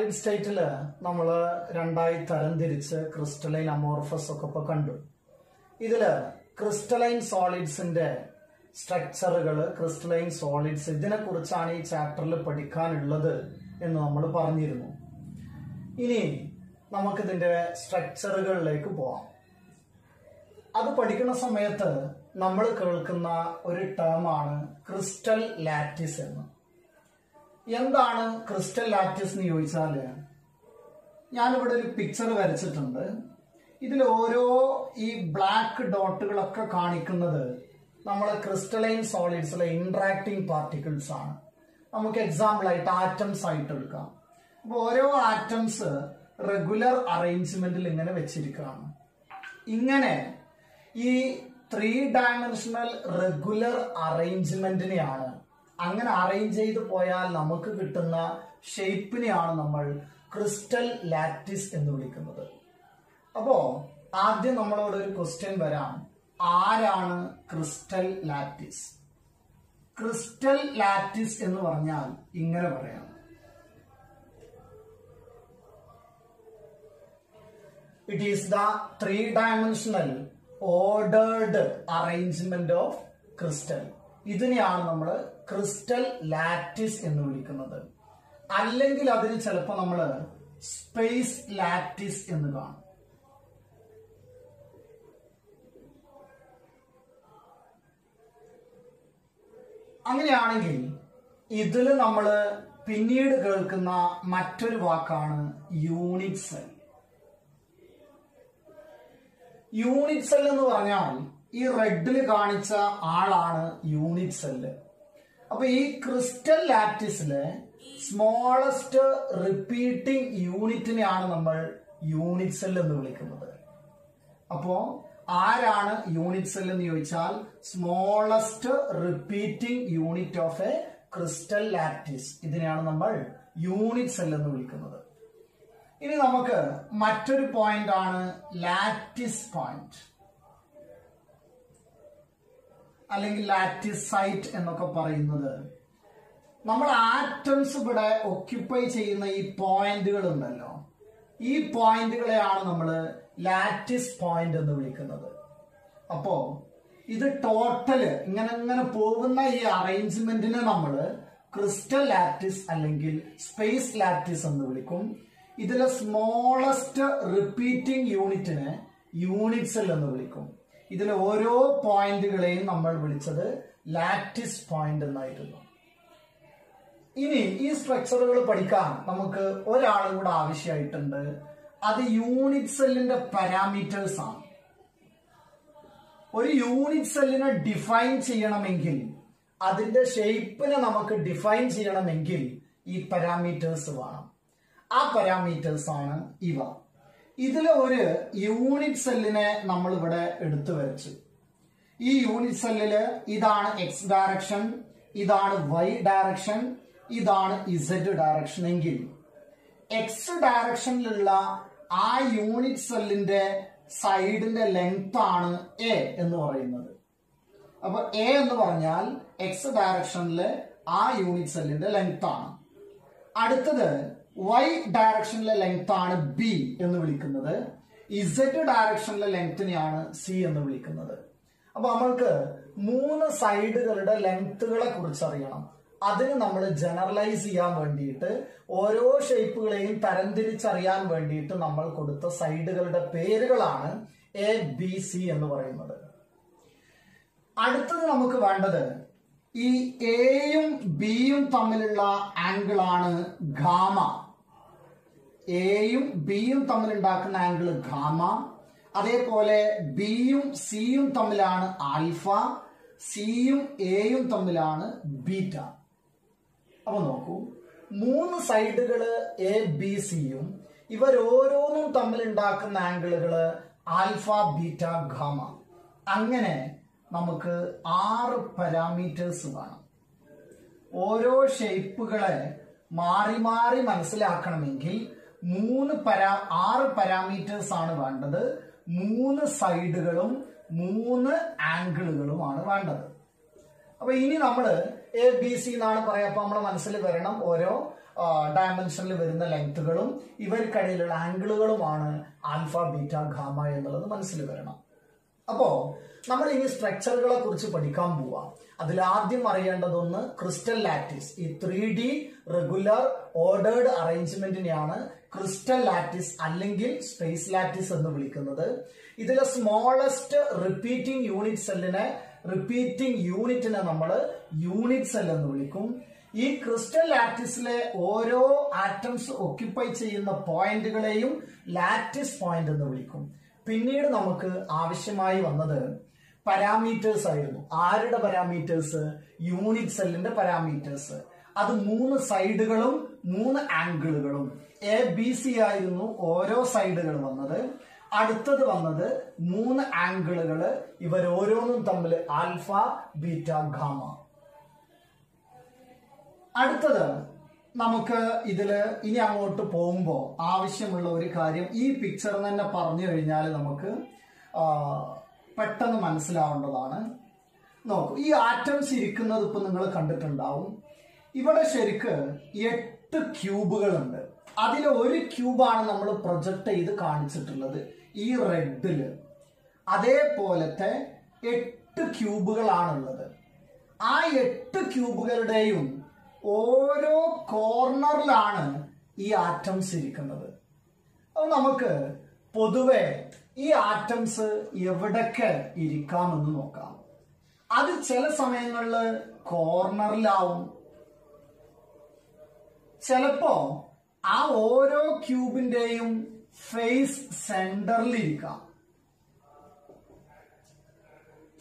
Solid സ്റ്റേറ്റില് നമ്മൾ രണ്ടായി തരംതിരിച്ച് ക്രിസ്റ്റലൈൻ അമോർഫസ് ഒക്കെ ഇപ്പൊ കണ്ടു. ഇതില് ക്രിസ്റ്റലൈൻ സോളിഡ്സിന്റെ സ്ട്രക്ചറുകള്, ക്രിസ്റ്റലൈൻ സോളിഡ്സ്, ഇതിനെ കുറിച്ചാണ് ഈ ചാപ്റ്ററിൽ പഠിക്കാനുള്ളത് എന്ന് നമ്മൾ പറഞ്ഞിരുന്നു. ഇനി നമുക്കിതിന്റെ സ്ട്രക്ചറുകളിലേക്ക് പോവാം. അത് പഠിക്കുന്ന സമയത്ത് നമ്മൾ കേൾക്കുന്ന ഒരു ടേമാണ് ക്രിസ്റ്റൽ ലാറ്റിസ് എന്ന്. എന്താണ് ക്രിസ്റ്റൽ ലാറ്റിസ് എന്ന് ചോദിച്ചാല്, ഞാനിവിടെ ഒരു പിക്ചർ വരച്ചിട്ടുണ്ട്. ഇതിൽ ഓരോ ഈ ബ്ലാക്ക് ഡോട്ടുകളൊക്കെ കാണിക്കുന്നത് നമ്മളെ ക്രിസ്റ്റലൈൻ സോളിഡ്സിലെ ഇന്ററാക്ടിങ് പാർട്ടിക്കിൾസ് ആണ്. നമുക്ക് എക്സാമ്പിൾ ആയിട്ട് ആറ്റംസ് ആയിട്ട് എടുക്കാം. അപ്പൊ ഓരോ ആറ്റംസ് റെഗുലർ അറേഞ്ച്മെന്റിൽ ഇങ്ങനെ വെച്ചിരിക്കുകയാണ്. ഇങ്ങനെ ഈ 3 ഡയമെൻഷണൽ റെഗുലർ അറേഞ്ച്മെന്റിനെയാണ്, അങ്ങനെ അറേഞ്ച് ചെയ്ത് പോയാൽ നമുക്ക് കിട്ടുന്ന ഷേപ്പിനെയാണ് നമ്മൾ ക്രിസ്റ്റൽ ലാറ്റിസ് എന്ന് വിളിക്കുന്നത്. അപ്പോ ആദ്യം നമ്മളോട് ഒരു ക്വസ്റ്റ്യൻ വരാം, ആരാണ് ക്രിസ്റ്റൽ ലാറ്റിസ്? ക്രിസ്റ്റൽ ലാറ്റിസ് എന്ന് പറഞ്ഞാൽ ഇങ്ങനെ പറയാം, it is the 3 dimensional ordered arrangement of crystal. ഇതിനെയാണ് നമ്മൾ ക്രിസ്റ്റൽ ലാറ്റിസ് എന്ന് വിളിക്കുന്നത്. അല്ലെങ്കിൽ അതിന് ചിലപ്പോൾ നമ്മൾ സ്പേസ് ലാറ്റിസ് എന്ന് കാണും. അങ്ങനെയാണെങ്കിൽ ഇതിൽ നമ്മൾ പിന്നീട് കേൾക്കുന്ന മറ്റൊരു വാക്കാണ് യൂണിറ്റ് സെൽ. യൂണിറ്റ് സെൽ എന്ന് പറഞ്ഞാൽ ഈ റെഡിൽ കാണിച്ച ആളാണ് യൂണിറ്റ് സെല്ല്. അപ്പൊ ഈ ക്രിസ്റ്റൽ ലാറ്റിസിലെ സ്മോളസ്റ്റ് റിപ്പീറ്റിംഗ് യൂണിറ്റിനെയാണ് നമ്മൾ യൂണിറ്റ് സെൽ എന്ന് വിളിക്കുന്നത്. അപ്പോ ആരാണ് യൂണിറ്റ് സെൽ എന്ന് ചോദിച്ചാൽ smallest repeating unit of A crystal lattice, ഇതിനെയാണ് നമ്മൾ യൂണിറ്റ് സെൽ എന്ന് വിളിക്കുന്നത്. ഇനി നമുക്ക് മറ്റൊരു പോയിന്റ് ആണ് ലാറ്റിസ് പോയിന്റ് അല്ലെങ്കിൽ ലാറ്റിസ് സൈറ്റ് എന്നൊക്കെ പറയുന്നത്. നമ്മൾ ആറ്റംസ് ഇവിടെ ഒക്യുപ്പൈ ചെയ്യുന്ന ഈ പോയിന്റുകൾ ഉണ്ടല്ലോ, ഈ പോയിന്റുകളെയാണ് നമ്മൾ ലാറ്റിസ് പോയിന്റ് എന്ന് വിളിക്കുന്നത്. അപ്പോ ഇത് ടോട്ടല് ഇങ്ങനെ പോകുന്ന ഈ അറേഞ്ച്മെന്റിനെ നമ്മൾ ക്രിസ്റ്റൽ ലാറ്റിസ് അല്ലെങ്കിൽ സ്പേസ് ലാറ്റിസ് എന്ന് വിളിക്കും. ഇതിലെ സ്മോളസ്റ്റ് റിപ്പീറ്റിംഗ് യൂണിറ്റിനെ യൂണിറ്റ് സെൽ എന്ന് വിളിക്കും. ഇതിലെ ഓരോ പോയിന്റുകളെയും നമ്മൾ വിളിച്ചത് ലാറ്റിസ് പോയിന്റ് എന്നായിരുന്നു. ഇനി ഈ സ്ട്രക്ചറുകൾ പഠിക്കാൻ നമുക്ക് ഒരാളും കൂടെ ആവശ്യമായിട്ടുണ്ട്. അത് യൂണിറ്റ് സെല്ലിന്റെ പാരാമീറ്റേഴ്സ് ആണ്. ഒരു യൂണിറ്റ് സെല്ലിനെ ഡിഫൈൻ ചെയ്യണമെങ്കിൽ, അതിന്റെ ഷേപ്പിനെ നമുക്ക് ഡിഫൈൻ ചെയ്യണമെങ്കിൽ ഈ പാരാമീറ്റേഴ്സ് വേണം. ആ പാരാമീറ്റേഴ്സ് ആണ് ഇവ. ഇതിലെ ഒരു യൂണിറ്റ് സെല്ലിനെ നമ്മൾ ഇവിടെ എടുത്തു വരച്ചു. ഈ യൂണിറ്റ് സെല്ലില് ഇതാണ് എക്സ് ഡയറക്ഷൻ, ഇതാണ് വൈ ഡയറക്ഷൻ, ഇതാണ് ഇസഡ് ഡയറക്ഷൻ എങ്കിൽ എക്സ് ഡയറക്ഷനിലുള്ള ആ യൂണിറ്റ് സെല്ലിന്റെ സൈഡിന്റെ ലെങ്ത് ആണ് എ എന്ന് പറയുന്നത്. അപ്പൊ എ എന്ന് പറഞ്ഞാൽ എക്സ് ഡയറക്ഷനിലെ ആ യൂണിറ്റ് സെല്ലിന്റെ ലെങ്ത് ആണ്. അടുത്തത് വൈ ഡയറക്ഷനിലെ ലെങ്ത് ആണ് ബി എന്ന് വിളിക്കുന്നത്. ഇസഡ് ഡയറക്ഷനിലെ ലെങ്തിനെയാണ് സി എന്ന് വിളിക്കുന്നത്. അപ്പൊ നമ്മൾക്ക് 3 സൈഡുകളുടെ ലെങ്ത്തുകളെ കുറിച്ച് അറിയണം. അതിന് നമ്മൾ ജനറലൈസ് ചെയ്യാൻ വേണ്ടിയിട്ട് ഓരോ ഷേപ്പുകളെയും തരംതിരിച്ചറിയാൻ വേണ്ടിയിട്ട് നമ്മൾ കൊടുത്ത സൈഡുകളുടെ പേരുകളാണ് എ ബി സി എന്ന് പറയുന്നത്. അടുത്തത് നമുക്ക് വേണ്ടത് ഈ എയും ബിയും തമ്മിലുള്ള ആംഗിൾ ആണ് ഗാമ. എയും ബിയും തമ്മിൽ ഉണ്ടാക്കുന്ന ആംഗിൾ ഗാമ. അതേപോലെ ബിയും സിയും തമ്മിലാണ് ആൽഫ, സിയും എയും തമ്മിലാണ് ബീറ്റ. അപ്പൊ നോക്കൂ, 3 സൈഡുകള് എ ബി സിയും ഇവരോരോന്നും തമ്മിൽ ഉണ്ടാക്കുന്ന ആംഗിളുകള് ആൽഫ, ബീറ്റ, ഗാമ. അങ്ങനെ നമുക്ക് 6 പാരാമീറ്റേഴ്സ് വേണം. ഓരോ ഷേപ്പുകളെ മാറി മാറി മനസ്സിലാക്കണമെങ്കിൽ 6 പാരാമീറ്റേഴ്സ് ആണ് വേണ്ടത്. 3 സൈഡുകളും 3 ആംഗിളുകളുമാണ് വേണ്ടത്. അപ്പൊ ഇനി നമ്മള് എ ബി സി എന്നാണ് പറയാം. അപ്പൊ നമ്മുടെ മനസ്സിൽ വരണം ഓരോ ഡയമെൻഷനിൽ വരുന്ന ലെങ്ത്തുകളും ഇവർക്കിടയിലുള്ള ആംഗിളുകളുമാണ് ആൽഫ, ബീറ്റ, ഗാമ എന്നുള്ളത് മനസ്സിൽ വരണം. അപ്പോ നമ്മൾ ഇനി സ്ട്രക്ചറുകളെ കുറിച്ച് പഠിക്കാൻ പോവാം. അതിൽ ആദ്യം അറിയേണ്ടതൊന്ന് ക്രിസ്റ്റൽ ലാറ്റിസ്. ഈ 3D റെഗുലർ ഓർഡേർഡ് അറേഞ്ച്മെന്റിനെയാണ് ക്രിസ്റ്റൽ ലാറ്റിസ് അല്ലെങ്കിൽ സ്പേസ് ലാറ്റിസ് എന്ന് വിളിക്കുന്നത്. ഇതിലെ സ്മോളസ്റ്റ് റിപ്പീറ്റിംഗ് യൂണിറ്റിനെ നമ്മൾ യൂണിറ്റ് സെൽ എന്ന് വിളിക്കും. ഈ ക്രിസ്റ്റൽ ലാറ്റിസിലെ ഓരോ ആറ്റംസ് ഒക്യുപ്പൈ ചെയ്യുന്ന പോയിന്റുകളെയും ലാറ്റിസ് പോയിന്റ് എന്ന് വിളിക്കും. പിന്നീട് നമുക്ക് ആവശ്യമായി വന്നത് പാരാമീറ്റേഴ്സ് ആയിരുന്നു. ആരുടെ പാരാമീറ്റേഴ്സ്? യൂണിറ്റ് സെല്ലിന്റെ പാരാമീറ്റേഴ്സ്. അത് 3 സൈഡുകളും 3 ആംഗിളുകളും. എ ബി സി ആയിരുന്നു ഓരോ സൈഡുകൾ വന്നത്. അടുത്തത് വന്നത് 3 ആംഗിളുകള്. ഇവരോരോന്നും തമ്മിൽ ആൽഫ, ബീറ്റ, ഗാമ. അടുത്തത് നമുക്ക് ഇതില് ഇനി അങ്ങോട്ട് പോകുമ്പോൾ ആവശ്യമുള്ള ഒരു കാര്യം, ഈ പിക്ചർ തന്നെ പറഞ്ഞു കഴിഞ്ഞാൽ നമുക്ക് പെട്ടെന്ന് മനസ്സിലാവേണ്ടതാണ്. നോക്കൂ, ഈ ആറ്റംസ് ഇരിക്കുന്നത് ഇപ്പൊ നിങ്ങൾ കണ്ടിട്ടുണ്ടാവും. ഇവിടെ ശരിക്ക് 8 ക്യൂബുകളുണ്ട്. അതിൽ ഒരു ക്യൂബാണ് നമ്മൾ പ്രൊജക്ട് ചെയ്ത് കാണിച്ചിട്ടുള്ളത് ഈ റെഡില്. അതേപോലത്തെ 8 ക്യൂബുകളാണുള്ളത്. ആ 8 ക്യൂബുകളുടെയും ഓരോ കോർണറിലാണ് ഈ ആറ്റംസ് ഇരിക്കുന്നത്. അപ്പൊ നമുക്ക് പൊതുവെ ഈ ആറ്റംസ് എവിടൊക്കെ ഇരിക്കാമെന്ന് നോക്കാം. അത് ചില സമയങ്ങളിൽ കോർണറിലാവും, ചിലപ്പോ ആ ഓരോ ക്യൂബിന്റെയും ഫേസ് സെന്ററിൽ ഇരിക്കാം,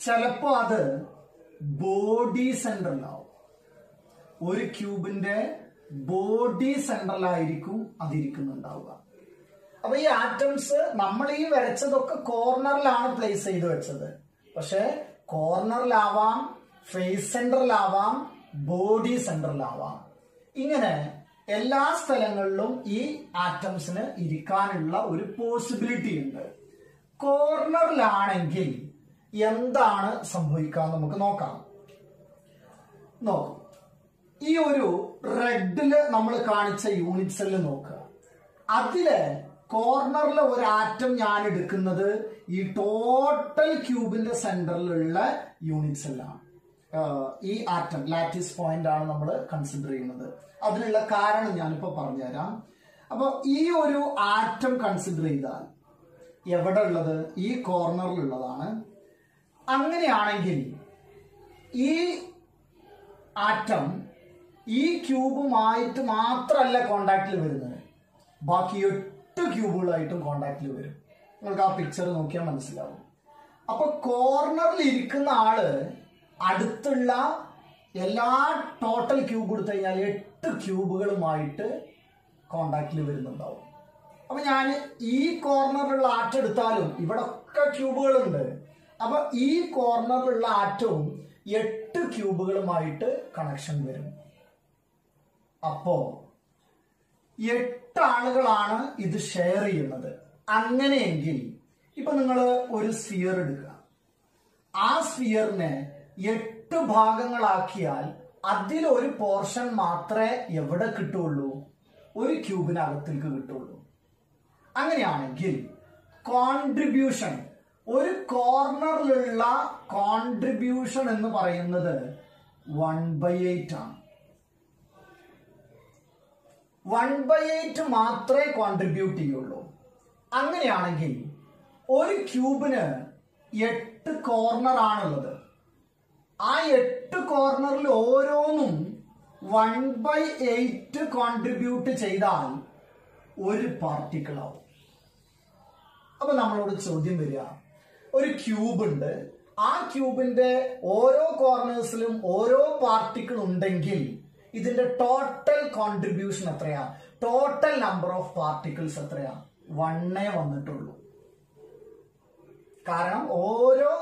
ചിലപ്പോ അത് ബോഡി സെന്ററിലാവും. ഒരു ക്യൂബിന്റെ ബോഡി സെന്ററിലായിരിക്കും അതിരിക്കുന്നുണ്ടാവുക. അപ്പൊ ഈ ആറ്റംസ് നമ്മൾ ഈ വരച്ചതൊക്കെ കോർണറിലാണ് പ്ലേസ് ചെയ്ത് വെച്ചത്. പക്ഷെ കോർണറിലാവാം, ഫേസ് സെന്ററിലാവാം, ബോഡി സെന്ററിലാവാം. ഇങ്ങനെ എല്ലാ സ്ഥലങ്ങളിലും ഈ ആറ്റംസിന് ഇരിക്കാനുള്ള ഒരു പോസിബിലിറ്റി ഉണ്ട്. കോർണറിലാണെങ്കിൽ എന്താണ് സംഭവിക്കുക നമുക്ക് നോക്കാം. നോക്കൂ, ഈ ഒരു റെഡില് നമ്മൾ കാണിച്ച യൂണിറ്റ് സെല്ല് നോക്കുക. അതില് കോർണറിലെ ഒരു ആറ്റം ഞാൻ എടുക്കുന്നത് ഈ ടോട്ടൽ ക്യൂബിന്റെ സെന്ററിലുള്ള യൂണിറ്റ് സെല്ലാണ്. ഈ ആറ്റം ലാറ്റിസ് പോയിന്റ് ആണ് നമ്മൾ കൺസിഡർ ചെയ്യുന്നത്. അതിനുള്ള കാരണം ഞാനിപ്പോ പറഞ്ഞുതരാം. അപ്പൊ ഈ ഒരു ആറ്റം കൺസിഡർ ചെയ്താൽ എവിടെ ഉള്ളത്? ഈ കോർണറിലുള്ളതാണ്. അങ്ങനെയാണെങ്കിൽ ഈ ആറ്റം ഈ ക്യൂബുമായിട്ട് മാത്രമല്ല കോണ്ടാക്റ്റിൽ വരുന്നത്, ബാക്കി 8 ക്യൂബുകളായിട്ടും കോണ്ടാക്റ്റിൽ വരും. നിങ്ങൾക്ക് ആ പിക്ചർ നോക്കിയാൽ മനസ്സിലാവും. അപ്പൊ കോർണറിൽ ഇരിക്കുന്ന ആള് അടുത്തുള്ള എല്ലാ ടോട്ടൽ ക്യൂബ് കൊടുത്തു കഴിഞ്ഞാൽ 8 ക്യൂബുകളുമായിട്ട് കോണ്ടാക്റ്റിൽ വരുന്നുണ്ടാവും. അപ്പൊ ഞാൻ ഈ കോർണറിലുള്ള ആറ്റം എടുത്താലും ഇവിടെ ഒക്കെ ക്യൂബുകളുണ്ട്. അപ്പൊ ഈ കോർണറിലുള്ള ആറ്റവും 8 ക്യൂബുകളുമായിട്ട് കണക്ഷൻ വരും. അപ്പോ 8 ആളുകളാണ് ഇത് ഷെയർ ചെയ്യുന്നത്. അങ്ങനെയെങ്കിൽ ഇപ്പൊ നിങ്ങൾ ഒരു സ്ഫിയർ എടുക്കുക. ആ സ്ഫിയറിനെ 8 ഭാഗങ്ങളാക്കിയാൽ അതിലൊരു പോർഷൻ മാത്രമേ എവിടെ കിട്ടുള്ളൂ? ഒരു ക്യൂബിനകത്തേക്ക് കിട്ടുള്ളൂ. അങ്ങനെയാണെങ്കിൽ കോൺട്രിബ്യൂഷൻ, ഒരു കോർണറിലുള്ള കോൺട്രിബ്യൂഷൻ എന്ന് പറയുന്നത് 1/8 ആണ്. 1/8 മാത്രമേ കോൺട്രിബ്യൂട്ട് ചെയ്യുള്ളൂ. അങ്ങനെയാണെങ്കിൽ ഒരു ക്യൂബിന് 8 കോർണർ ആണുള്ളത്. ആ 8 കോർണറിൽ ഓരോന്നും 1/8 കോൺട്രിബ്യൂട്ട് ചെയ്താൽ ഒരു പാർട്ടിക്കിൾ ആവും. അപ്പൊ നമ്മളോട് ചോദ്യം വരിക, ഒരു ക്യൂബ് ഉണ്ട്, ആ ക്യൂബിന്റെ ഓരോ കോർണേഴ്സിലും ഓരോ പാർട്ടിക്കിൾ ഉണ്ടെങ്കിൽ ഇതിന്റെ ടോട്ടൽ കോൺട്രിബ്യൂഷൻ എത്രയാ? ടോട്ടൽ നമ്പർ ഓഫ് പാർട്ടിക്കിൾസ് എത്രയാ? 1 വന്നിട്ടുള്ളൂ. കാരണം ഓരോ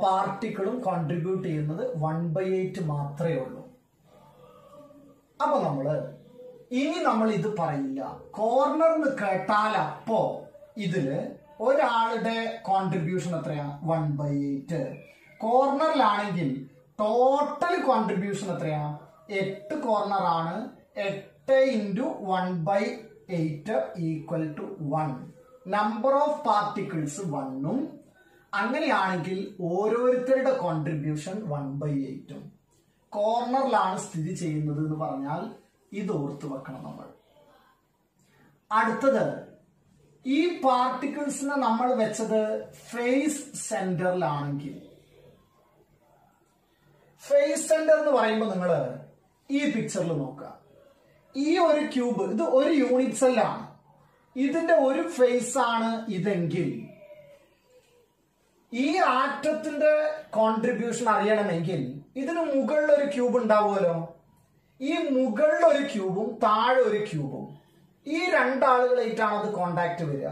പാർട്ടിക്കിളും കോൺട്രിബ്യൂട്ട് ചെയ്യുന്നത് 1/8 മാത്രമേ ഉള്ളൂ. അപ്പൊ ഇനി നമ്മൾ ഇത് പറയില്ല. കോർണർന്ന് കേട്ടാൽ അപ്പോ ഇതില് ഒരാളുടെ കോൺട്രിബ്യൂഷൻ എത്രയാ? 1/8. കോർണറിലാണെങ്കിൽ ടോട്ടൽ കോൺട്രിബ്യൂഷൻ എത്രയാ? 8 കോർണർ ആണ്. 8 into 1/8 equal to 1. Number of particles 1ഉം. അങ്ങനെയാണെങ്കിൽ ഓരോരുത്തരുടെ കോൺട്രിബ്യൂഷൻ 1/8ഉം. കോർണറിലാണ് സ്ഥിതി ചെയ്യുന്നത് എന്ന് പറഞ്ഞാൽ ഇത് ഓർത്ത് വെക്കണം നമ്മൾ. അടുത്തത്, ഈ പാർട്ടിക്കിൾസിനെ നമ്മൾ വെച്ചത് ഫേസ് സെന്ററിലാണെങ്കിൽ, ഫേസ് സെന്റർ എന്ന് പറയുമ്പോൾ നിങ്ങൾ ഈ പിക്ചറിൽ നോക്കുക. ഈ ഒരു ക്യൂബ്, ഇത് ഒരു യൂണിറ്റ് സെല്ലാണ്. ഇതിന്റെ ഒരു ഫേസ് ആണ് ഇതെങ്കിൽ ഈ ആറ്റത്തിന്റെ കോൺട്രിബ്യൂഷൻ അറിയണമെങ്കിൽ ഇതിന് മുകളിൽ ഒരു ക്യൂബ് ഉണ്ടാവുമല്ലോ. ഈ മുകളിൽ ഒരു ക്യൂബും താഴെ ഒരു ക്യൂബും, ഈ രണ്ടാളുകളായിട്ടാണ് അത് കോണ്ടാക്ട് വരിക.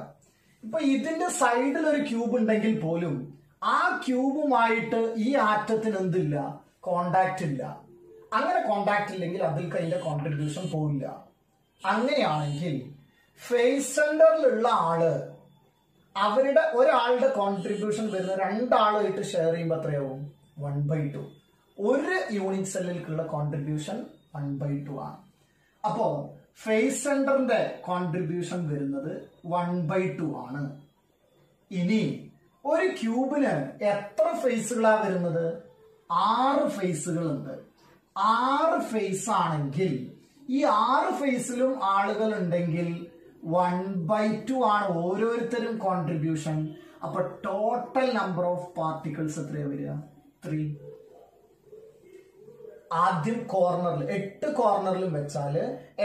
ഇപ്പൊ ഇതിന്റെ സൈഡിൽ ഒരു ക്യൂബ് ഉണ്ടെങ്കിൽ പോലും ആ ക്യൂബുമായിട്ട് ഈ ആറ്റത്തിന് എന്തില്ല? കോണ്ടാക്ട് ഇല്ല. അങ്ങനെ കോണ്ടാക്ട് ഇല്ലെങ്കിൽ അതിൽ അതിന്റെ കോൺട്രിബ്യൂഷൻ പോവില്ല. അങ്ങനെയാണെങ്കിൽ ഫേസ് സെന്ററിലുള്ള ആള്, അവരുടെ ഒരാളുടെ കോൺട്രിബ്യൂഷൻ വരുന്ന രണ്ടാളുമായിട്ട് ഷെയർ ചെയ്യുമ്പോൾ എത്രയാവും? 1/2. ഒരു യൂണിറ്റ് സെല്ലിലേക്കുള്ള കോൺട്രിബ്യൂഷൻ 1/2 ആണ്. അപ്പോ ഫേസ് സെന്ററിന്റെ കോൺട്രിബ്യൂഷൻ വരുന്നത് 1/2 ആണ്. ഇനി ഒരു ക്യൂബിന് എത്ര ഫേസുകളാ വരുന്നത്? 6 ഫേസുകളുണ്ട്. 6 ഫേസ് ആണെങ്കിൽ ഈ 6 ഫേസിലും ആളുകൾ ഉണ്ടെങ്കിൽ 1/2 ആണ് ഓരോരുത്തരും കോൺട്രിബ്യൂഷൻ. അപ്പൊ ടോട്ടൽ നമ്പർ ഓഫ് പാർട്ടിക്കിൾസ് എത്രയാ വരിക? 3. ആദ്യം കോർണറിൽ 8 കോർണറിലും വെച്ചാൽ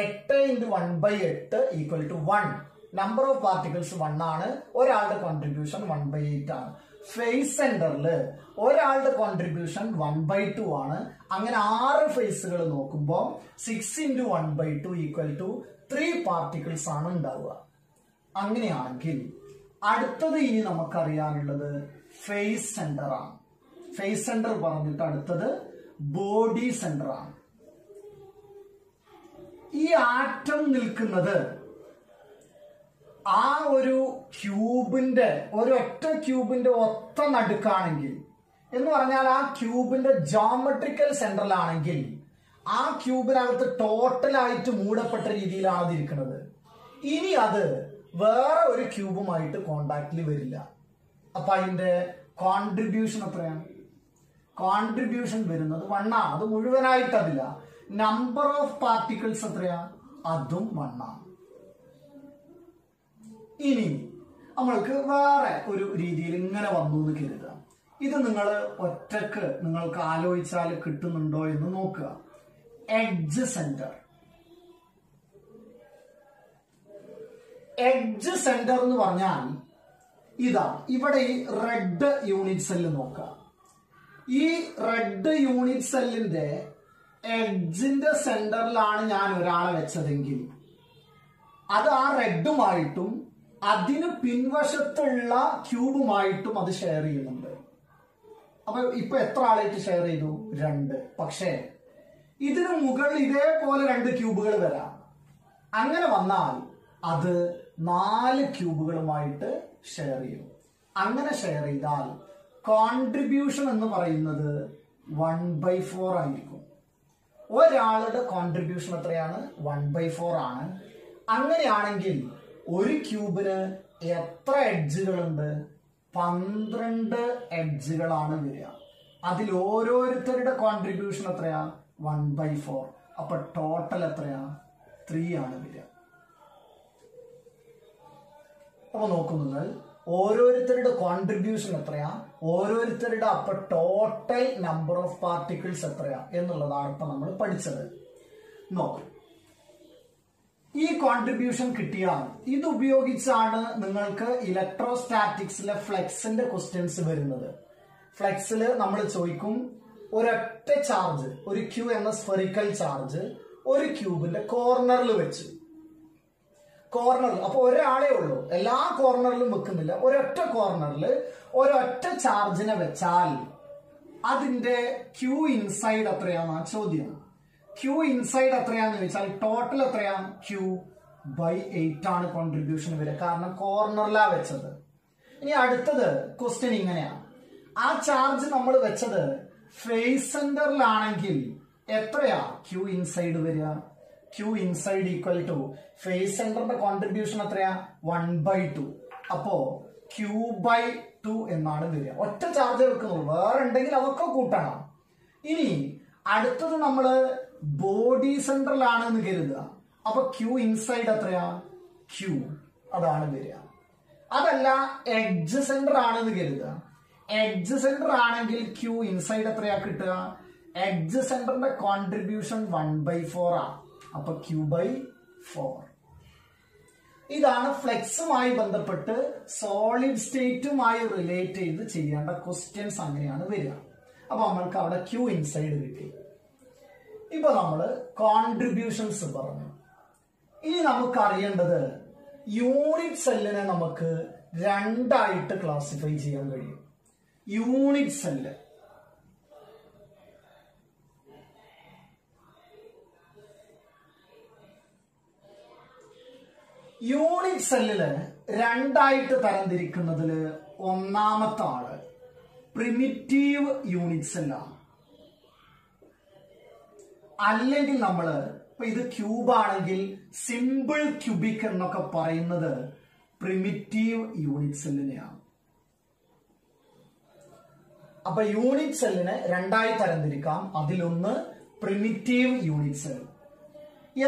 8 into 1/8 equal to 1. Number of particles 1 ആണ്. ഒരാളുടെ കോൺട്രിബ്യൂഷൻ 1/8 ആണ്. ഫേസ് സെന്ററിൽ ഒരാളുടെ കോൺട്രിബ്യൂഷൻ 1/2 ആണ്. അങ്ങനെ 6 ഫേസുകൾ നോക്കുമ്പോൾ 6 ഇൻറ്റു 1/2 ഈക്വൽ ടു 3 പാർട്ടിക്കിൾസ് ആണ് ഉണ്ടാവുക. അങ്ങനെയാണെങ്കിൽ അടുത്തത് ഇനി നമുക്കറിയാനുള്ളത് ഫേസ് സെന്റർ ആണ്. ഫേസ് സെന്റർ പറഞ്ഞിട്ട് അടുത്തത് ബോഡി സെന്റർ ആണ്. ഈ ആറ്റം നിൽക്കുന്നത് ആ ഒരു ക്യൂബിന്റെ, ഒരൊറ്റ ക്യൂബിന്റെ ഒത്ത നടുക്കാണെങ്കിൽ, എന്ന് പറഞ്ഞാൽ ആ ക്യൂബിന്റെ ജോമെട്രിക്കൽ സെന്ററിലാണെങ്കിൽ ആ ക്യൂബിനകത്ത് ടോട്ടലായിട്ട് മൂടപ്പെട്ട രീതിയിലാണ് അത് ഇരിക്കുന്നത്. ഇനി അത് വേറെ ഒരു ക്യൂബുമായിട്ട് കോണ്ടാക്റ്റിൽ വരില്ല. അപ്പൊ അതിന്റെ കോൺട്രിബ്യൂഷൻ എത്രയാണ്? കോൺട്രിബ്യൂഷൻ വരുന്നത് 1 ആണ്. അത് മുഴുവനായിട്ടതില്ല. നമ്പർ ഓഫ് പാർട്ടിക്കിൾസ് എത്രയാ? അതും 1 ആണ്. ഇനി നമ്മൾക്ക് വേറെ ഒരു രീതിയിൽ ഇങ്ങനെ വന്നു എന്ന് കരുതുക. ഇത് നിങ്ങൾ ഒറ്റക്ക് നിങ്ങൾക്ക് ആലോചിച്ചാൽ കിട്ടുന്നുണ്ടോ എന്ന് നോക്കുക. Edge centre. എഡ്ജ് സെന്റർ എന്ന് പറഞ്ഞാൽ ഇതാ, ഇവിടെ ഈ റെഡ് യൂണിറ്റ് സെല്ല് നോക്കുക. ഈ റെഡ് യൂണിറ്റ് സെല്ലിന്റെ എഡ്ജിന്റെ സെന്ററിലാണ് ഞാൻ ഒരാളെ വെച്ചതെങ്കിൽ അത് ആ റെഡുമായിട്ടും അതിന് പിൻവശത്തുള്ള ക്യൂബുമായിട്ടും അത് ഷെയർ ചെയ്യുന്നുണ്ട്. അപ്പൊ ഇപ്പൊ എത്ര ആളായിട്ട് ഷെയർ ചെയ്തു? 2. പക്ഷേ ഇതിന് മുകളിൽ ഇതേപോലെ 2 ക്യൂബുകൾ വരാം. അങ്ങനെ വന്നാൽ അത് 4 ക്യൂബുകളുമായിട്ട് ഷെയർ ചെയ്യും. അങ്ങനെ ഷെയർ ചെയ്താൽ കോൺട്രിബ്യൂഷൻ എന്ന് പറയുന്നത് 1/4 ആയിരിക്കും. ഒരാളുടെ കോൺട്രിബ്യൂഷൻ എത്രയാണ്? 1/4 ആണ്. അങ്ങനെയാണെങ്കിൽ ഒരു ക്യൂബിന് എത്ര എഡ്ജുകളുണ്ട്? 12 എഡ്ജുകളാണ് വരിക. അതിൽ ഓരോരുത്തരുടെ കോൺട്രിബ്യൂഷൻ എത്രയാ? 1/4. അപ്പൊ ടോട്ടൽ എത്രയാ? 3 ആണ് വരിക. അപ്പൊ നോക്കുന്നത് ഓരോരുത്തരുടെ കോൺട്രിബ്യൂഷൻ എത്രയാ, ഓരോരുത്തരുടെ അപ്പൊ ടോട്ടൽ നമ്പർ ഓഫ് പാർട്ടിക്കിൾസ് എത്രയാ എന്നുള്ളതാണ് ഇപ്പൊ നമ്മൾ പഠിച്ചത്. നോക്കും, ഈ കോൺട്രിബ്യൂഷൻ കിട്ടിയാൽ ഇത് ഉപയോഗിച്ചാണ് നിങ്ങൾക്ക് ഇലക്ട്രോസ്റ്റാറ്റിക്സിലെ ഫ്ലെക്സിന്റെ ക്വസ്റ്റ്യൻസ് വരുന്നത്. ഫ്ലെക്സിൽ നമ്മൾ ചോദിക്കും, ഒരൊറ്റ ചാർജ്, ഒരു ക്യൂ എന്ന സ്ഫെറിക്കൽ ചാർജ് ഒരു ക്യൂബിന്റെ കോർണറിൽ വെച്ചു. കോർണറിൽ അപ്പൊ ഒരാളേ ഉള്ളൂ, എല്ലാ കോർണറിലും വെക്കുന്നില്ല. ഒരൊറ്റ കോർണറിൽ ഒരൊറ്റ ചാർജിനെ വെച്ചാൽ അതിന്റെ ക്യൂ ഇൻസൈഡ് എത്രയാണെന്നാ ചോദ്യം. ക്യൂ ഇൻസൈഡ് എത്രയാന്ന് ചോദിച്ചാൽ ടോട്ടൽ എത്രയാ? Q/8 ആണ് കോൺട്രിബ്യൂഷൻ വരിക, കാരണം കോർണറിലാ വെച്ചത്. ഇനി അടുത്തത് ക്വസ്റ്റ്യൻ ഇങ്ങനെയാണ്. ആ ചാർജ് നമ്മൾ വെച്ചത് ഫേസ് സെന്ററിലാണെങ്കിൽ എത്രയാ ക്യൂ ഇൻസൈഡ് വരിക? Q inside equal to face സെന്ററിന്റെ കോൺട്രിബ്യൂഷൻ എത്രയാ? 1/2. അപ്പോ Q/2 എന്നാണ് വരിക. ഒറ്റ ചാർജ് വെക്കുന്നുള്ളൂ, വേറെ ഉണ്ടെങ്കിൽ അതൊക്കെ കൂട്ടണം. ഇനി അടുത്തത് നമ്മള് ബോഡി സെന്ററിലാണെന്ന് കരുതുക. അപ്പൊ ക്യൂ ഇൻസൈഡ് എത്രയാ? ക്യൂ അതാണ് വരിക. അതല്ല എഡ്ജ് സെന്റർ ആണെന്ന് കരുതുക. എഡ്ജ് സെന്റർ ആണെങ്കിൽ ക്യൂ ഇൻസൈഡ് എത്രയാ കിട്ടുക? എഡ്ജ് സെന്ററിന്റെ കോൺട്രിബ്യൂഷൻ 1/4 ആണ്. അപ്പൊ Q/4. ഇതാണ് ഫ്ലെക്സുമായി ബന്ധപ്പെട്ട് സോളിഡ് സ്റ്റേറ്റുമായി റിലേറ്റ് ചെയ്ത് ചെയ്യേണ്ട ക്വസ്റ്റ്യൻസ്. അങ്ങനെയാണ് വരിക. അപ്പൊ നമ്മൾക്ക് അവിടെ ക്യൂ ഇൻസൈഡ് കിട്ടി. ഇപ്പൊ നമ്മള് കോൺട്രിബ്യൂഷൻസ് പറഞ്ഞു. ഇനി നമുക്ക് അറിയേണ്ടത് യൂണിറ്റ് സെല്ലിനെ നമുക്ക് രണ്ടായിട്ട് ക്ലാസിഫൈ ചെയ്യാൻ കഴിയും. യൂണിറ്റ് സെല്ല് യൂണിറ്റ് സെല്ലില് രണ്ടായിട്ട് തരംതിരിക്കുന്നതില് ഒന്നാമത്തെ ആള് പ്രിമിറ്റീവ് യൂണിറ്റ് സെല്ലാണ്. അല്ലെങ്കിൽ നമ്മള് ഇപ്പൊ ഇത് ക്യൂബ് ആണെങ്കിൽ സിമ്പിൾ ക്യൂബിക് എന്നൊക്കെ പറയുന്നത് പ്രിമിറ്റീവ് യൂണിറ്റ് സെല്ലിനെയാണ്. അപ്പൊ യൂണിറ്റ് സെല്ലിനെ രണ്ടായി തരംതിരിക്കാം. അതിലൊന്ന് പ്രിമിറ്റീവ് യൂണിറ്റ് സെൽ.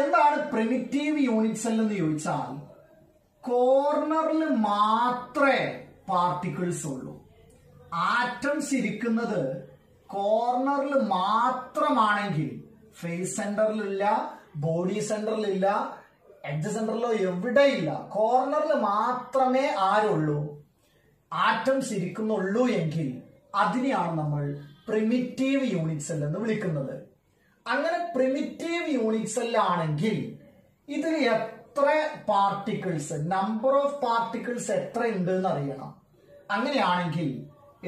എന്താണ് പ്രിമിറ്റീവ് യൂണിറ്റ് സെൽ എന്ന് ചോദിച്ചാൽ കോർണറിൽ മാത്രമേ പാർട്ടിക്കിൾസ് ഉള്ളൂ. ആറ്റംസ് ഇരിക്കുന്നത് കോർണറിൽ മാത്രമാണെങ്കിൽ ഫേസ് സെന്ററിലില്ല, ബോഡി സെന്ററിലില്ല, എഡ്ജ് സെന്ററിലോ എവിടെയില്ല, കോർണറിൽ മാത്രമേ ആരുള്ളൂ, ആറ്റംസ് ഇരിക്കുന്നുള്ളൂ എങ്കിൽ അതിനെയാണ് നമ്മൾ പ്രിമിറ്റീവ് യൂണിറ്റ് സെൽ എന്ന് വിളിക്കുന്നത്. അങ്ങനെ പ്രിമിറ്റീവ് യൂണിറ്റ് സെൽ ആണെങ്കിൽ ഇതിൽ എത്ര പാർട്ടിക്കിൾസ്, നമ്പർ ഓഫ് പാർട്ടിക്കിൾസ് എത്ര ഉണ്ട് എന്ന് അറിയണം. അങ്ങനെയാണെങ്കിൽ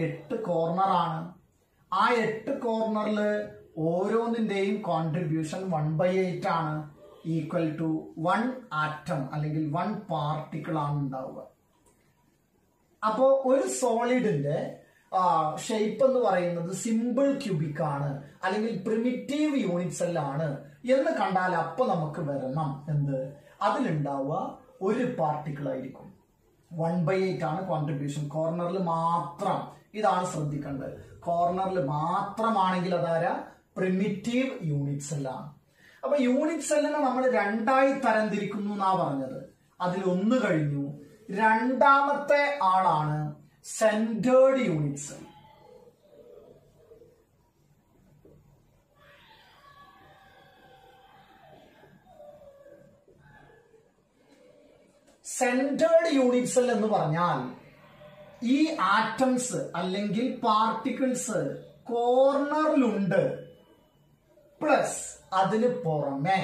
8 കോർണർ ആണ്. ആ 8 കോർണറിൽ ഓരോന്നിന്റെയും കോൺട്രിബ്യൂഷൻ 1/8 ആണ്. ഈക്വൽ ടു 1 ആറ്റം അല്ലെങ്കിൽ 1 പാർട്ടിക്കിൾ ആണ് ഉണ്ടാവുക. അപ്പോ ഒരു സോളിഡിന്റെ ഷേപ്പ് എന്ന് പറയുന്നത് സിമ്പിൾ ക്യൂബിക് ആണ് അല്ലെങ്കിൽ പ്രിമിറ്റീവ് യൂണിറ്റ് സെൽ ആണ് എന്ന് കണ്ടാൽ അപ്പൊ നമുക്ക് വരണം എന്ത്? അതിലുണ്ടാവുക ഒരു പാർട്ടിക്കിൾ ആയിരിക്കും. 1/8 ആണ് കോൺട്രിബ്യൂഷൻ. കോർണറിൽ മാത്രം. ഇതാണ് ശ്രദ്ധിക്കേണ്ടത്. കോർണറിൽ മാത്രമാണെങ്കിൽ അതാരാ? പ്രിമിറ്റീവ് യൂണിറ്റ് സെല്ലാണ്. അപ്പൊ യൂണിറ്റ് സെല്ലിനെ നമ്മൾ രണ്ടായി തരംതിരിക്കുന്നു എന്നാ പറഞ്ഞത്. അതിലൊന്ന് കഴിഞ്ഞു. രണ്ടാമത്തെ ആളാണ് centred unit cell. Centred unit cell എന്ന് പറഞ്ഞാൽ ഈ ആറ്റംസ് അല്ലെങ്കിൽ പാർട്ടിക്കിൾസ് കോർണറിലുണ്ട്, പ്ലസ് അതിന് പുറമെ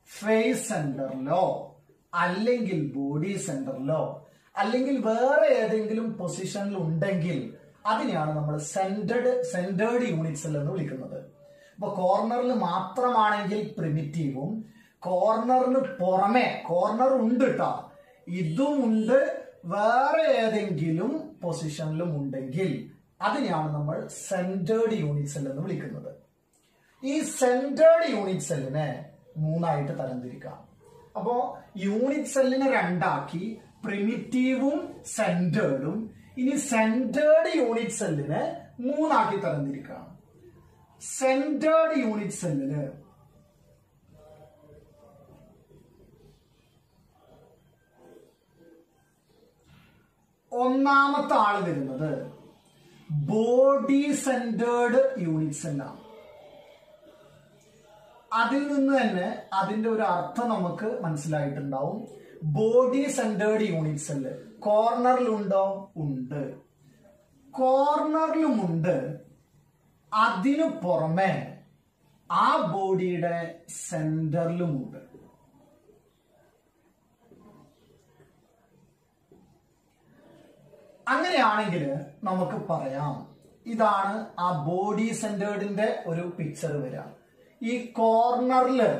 ഫേസ് സെന്ററിലോ അല്ലെങ്കിൽ ബോഡി സെന്ററിലോ അല്ലെങ്കിൽ വേറെ ഏതെങ്കിലും പൊസിഷനിൽ ഉണ്ടെങ്കിൽ അതിനെയാണ് നമ്മൾ സെന്റേർഡ് യൂണിറ്റ് സെൽ എന്ന് വിളിക്കുന്നത്. അപ്പൊ കോർണറിൽ മാത്രമാണെങ്കിൽ പ്രിമിറ്റീവും, കോർണറിന് പുറമെ, കോർണർ ഉണ്ട് കേട്ടോ, ഇതും ഉണ്ട്, വേറെ ഏതെങ്കിലും പൊസിഷനിലും ഉണ്ടെങ്കിൽ അതിനെയാണ് നമ്മൾ സെന്റേർഡ് യൂണിറ്റ് സെൽ എന്ന് വിളിക്കുന്നത്. ഈ സെന്റേർഡ് യൂണിറ്റ് സെല്ലിനെ മൂന്നായിട്ട് തരംതിരിക്കാം. അപ്പോ യൂണിറ്റ് സെല്ലിനെ രണ്ടാക്കി, പ്രിമിറ്റീവും സെന്റേർഡും. ഇനി സെന്റേർഡ് യൂണിറ്റ് സെല്ലിനെ മൂന്നാക്കി തരംതിരിക്കാം. സെന്റേർഡ് യൂണിറ്റ് സെല്ലിന് ഒന്നാമത്തെ ആള് വരുന്നത് ബോഡി സെന്റേർഡ് യൂണിറ്റ് സെല്ലാണ്. അതിൽ നിന്ന് തന്നെ അതിന്റെ ഒരു അർത്ഥം നമുക്ക് മനസ്സിലായിട്ടുണ്ടാവും. ബോഡി സെന്റേർഡ് യൂണിറ്റ് സെല്ല് കോർണറിലുണ്ടോ? ഉണ്ട്. കോർണറിലുമുണ്ട്, അതിനു പുറമെ ആ ബോഡിയുടെ സെന്ററിലുമുണ്ട്. അങ്ങനെയാണെങ്കിൽ നമുക്ക് പറയാം, ഇതാണ് ആ ബോഡി സെന്റേർഡിന്റെ ഒരു പിക്ചർ വരാം. ഈ കോർണറില്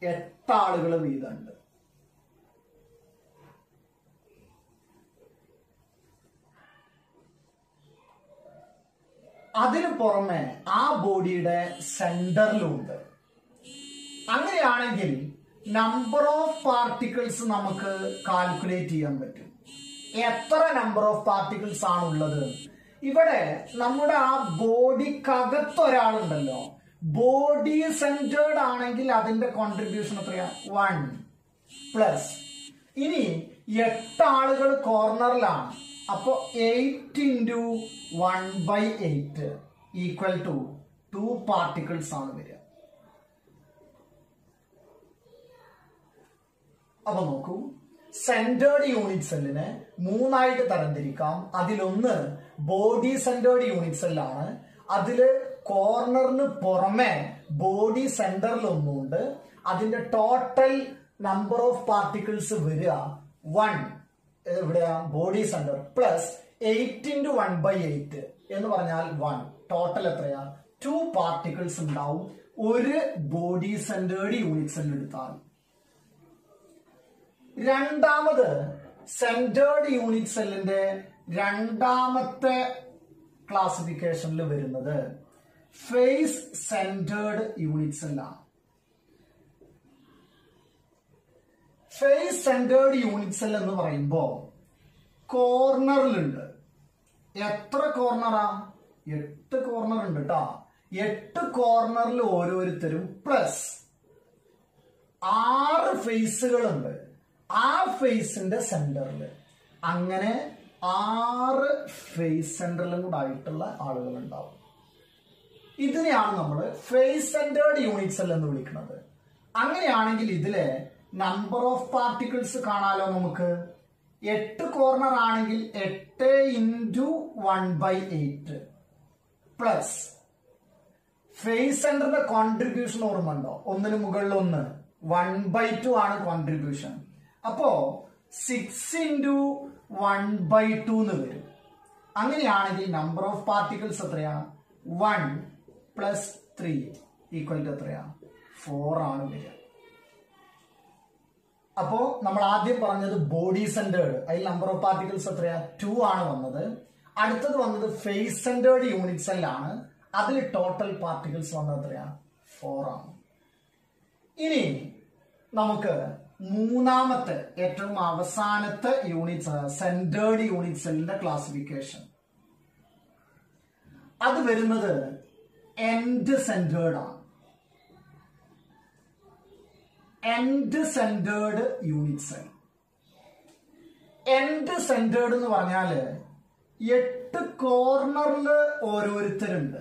8 ആളുകൾ വീതമുണ്ട്. അതിന് പുറമെ ആ ബോഡിയുടെ സെന്ററിലുണ്ട്. അങ്ങനെയാണെങ്കിൽ നമ്പർ ഓഫ് പാർട്ടിക്കിൾസ് നമുക്ക് കാൽക്കുലേറ്റ് ചെയ്യാൻ പറ്റും. എത്ര നമ്പർ ഓഫ് പാർട്ടിക്കിൾസ് ആണുള്ളത്? ഇവിടെ നമ്മുടെ ആ ബോഡിക്കകത്ത് ഒരാളുണ്ടല്ലോ, ബോഡി സെന്റേർഡ് ആണെങ്കിൽ അതിന്റെ കോൺട്രിബ്യൂഷൻ എത്രയാ? 1 പ്ലസ്. ഇനി 8 ആളുകൾ കോർണറിലാണ്, അപ്പോ 8 into 1/8 ഈക്വൽ ടു 2 പാർട്ടിക്കിൾസ് ആണ് വരിക. അപ്പൊ നോക്കൂ, സെന്റേർഡ് യൂണിറ്റ് സെല്ലിനെ 3ആയിട്ട് തരംതിരിക്കാം. അതിലൊന്ന് ബോഡി സെന്റേർഡ് യൂണിറ്റ് സെല്ലാണ്. അതില് കോർണറിന് പുറമെ ബോഡി സെന്ററിൽ ഒന്നുണ്ട്. അതിന്റെ ടോട്ടൽ നമ്പർ ഓഫ് പാർട്ടിക്കിൾസ് വരിക 1 എവിടെയാ? ബോഡി സെന്റർ പ്ലസ് 8 into 1/8 എന്ന് പറഞ്ഞാൽ 1. ടോട്ടൽ എത്രയാ? 2 പാർട്ടിക്കിൾസ് ഉണ്ടാവും ഒരു ബോഡി സെന്റേർഡ് യൂണിറ്റ് സെൽ എടുത്താൽ. രണ്ടാമത് സെന്റേർഡ് യൂണിറ്റ് സെല്ലിന്റെ രണ്ടാമത്തെ ക്ലാസിഫിക്കേഷനിൽ വരുന്നത് ഫേസ് സെന്റേർഡ് യൂണിറ്റ് സെല്ലാണ്. ഫേസ് സെന്റേർഡ് യൂണിറ്റ് സെൽ എന്ന് പറയുമ്പോ കോർണറിലുണ്ട്. എത്ര കോർണറാ? 8 കോർണർ ഉണ്ട് കേട്ടോ. 8 കോർണറിൽ ഓരോരുത്തരും പ്ലസ് 6 ഫേസുകളുണ്ട്. ആ ഫേസിന്റെ സെന്ററിൽ അങ്ങനെ 6 ഫേസ് സെന്ററിലും കൂടെ ആയിട്ടുള്ള ആളുകൾ ഉണ്ടാവും. ഇതിനെയാണ് നമ്മൾ ഫേസ് സെന്റേർഡ് യൂണിറ്റ് സെൽ എന്ന് വിളിക്കുന്നത്. അങ്ങനെയാണെങ്കിൽ ഇതിലെ നമ്പർ ഓഫ് പാർട്ടിക്കിൾസ് കാണാലോ നമുക്ക്. 8 കോർണർ ആണെങ്കിൽ 8 into 1/8 പ്ലസ് ഫേസ് സെന്ററിന്റെ കോൺട്രിബ്യൂഷൻ ഓർമ്മ ഉണ്ടോ? ഒന്നിന് മുകളിൽ 1 1/2 ആണ് കോൺട്രിബ്യൂഷൻ. അപ്പോ 6 into 1/2 എന്ന് വരും. അങ്ങനെയാണെങ്കിൽ നമ്പർ ഓഫ് പാർട്ടിക്കിൾസ് എത്രയാ? 1 പ്ലസ് 3 ഈക്വൽ ടു എത്രയാ? 4 ആണ് വരിക. അപ്പോ നമ്മൾ ആദ്യം പറഞ്ഞത് ബോഡി സെന്റേർഡ്, അതിൽ നമ്പർ ഓഫ് പാർട്ടിക്കിൾസ് എത്രയാ? 2 ആണ് വന്നത്. അടുത്തത് വന്നത് ഫേസ് സെന്റേർഡ് യൂണിറ്റ് സെൽ ആണ്. അതിൽ ടോട്ടൽ പാർട്ടിക്കിൾസ് വന്നത് എത്രയാ? 4 ആണ്. ഇനി നമുക്ക് മൂന്നാമത്തെ ഏറ്റവും അവസാനത്തെ യൂണിറ്റ് സെന്റേർഡ് യൂണിറ്റ് സെല്ലിന്റെ ക്ലാസിഫിക്കേഷൻ, അത് വരുന്നത് എൻഡ് സെന്റേർഡ് ആണ്. End centred unit cell. End centred എന്ന് പറഞ്ഞാല് 8 കോർണറിൽ ഓരോരുത്തരുണ്ട്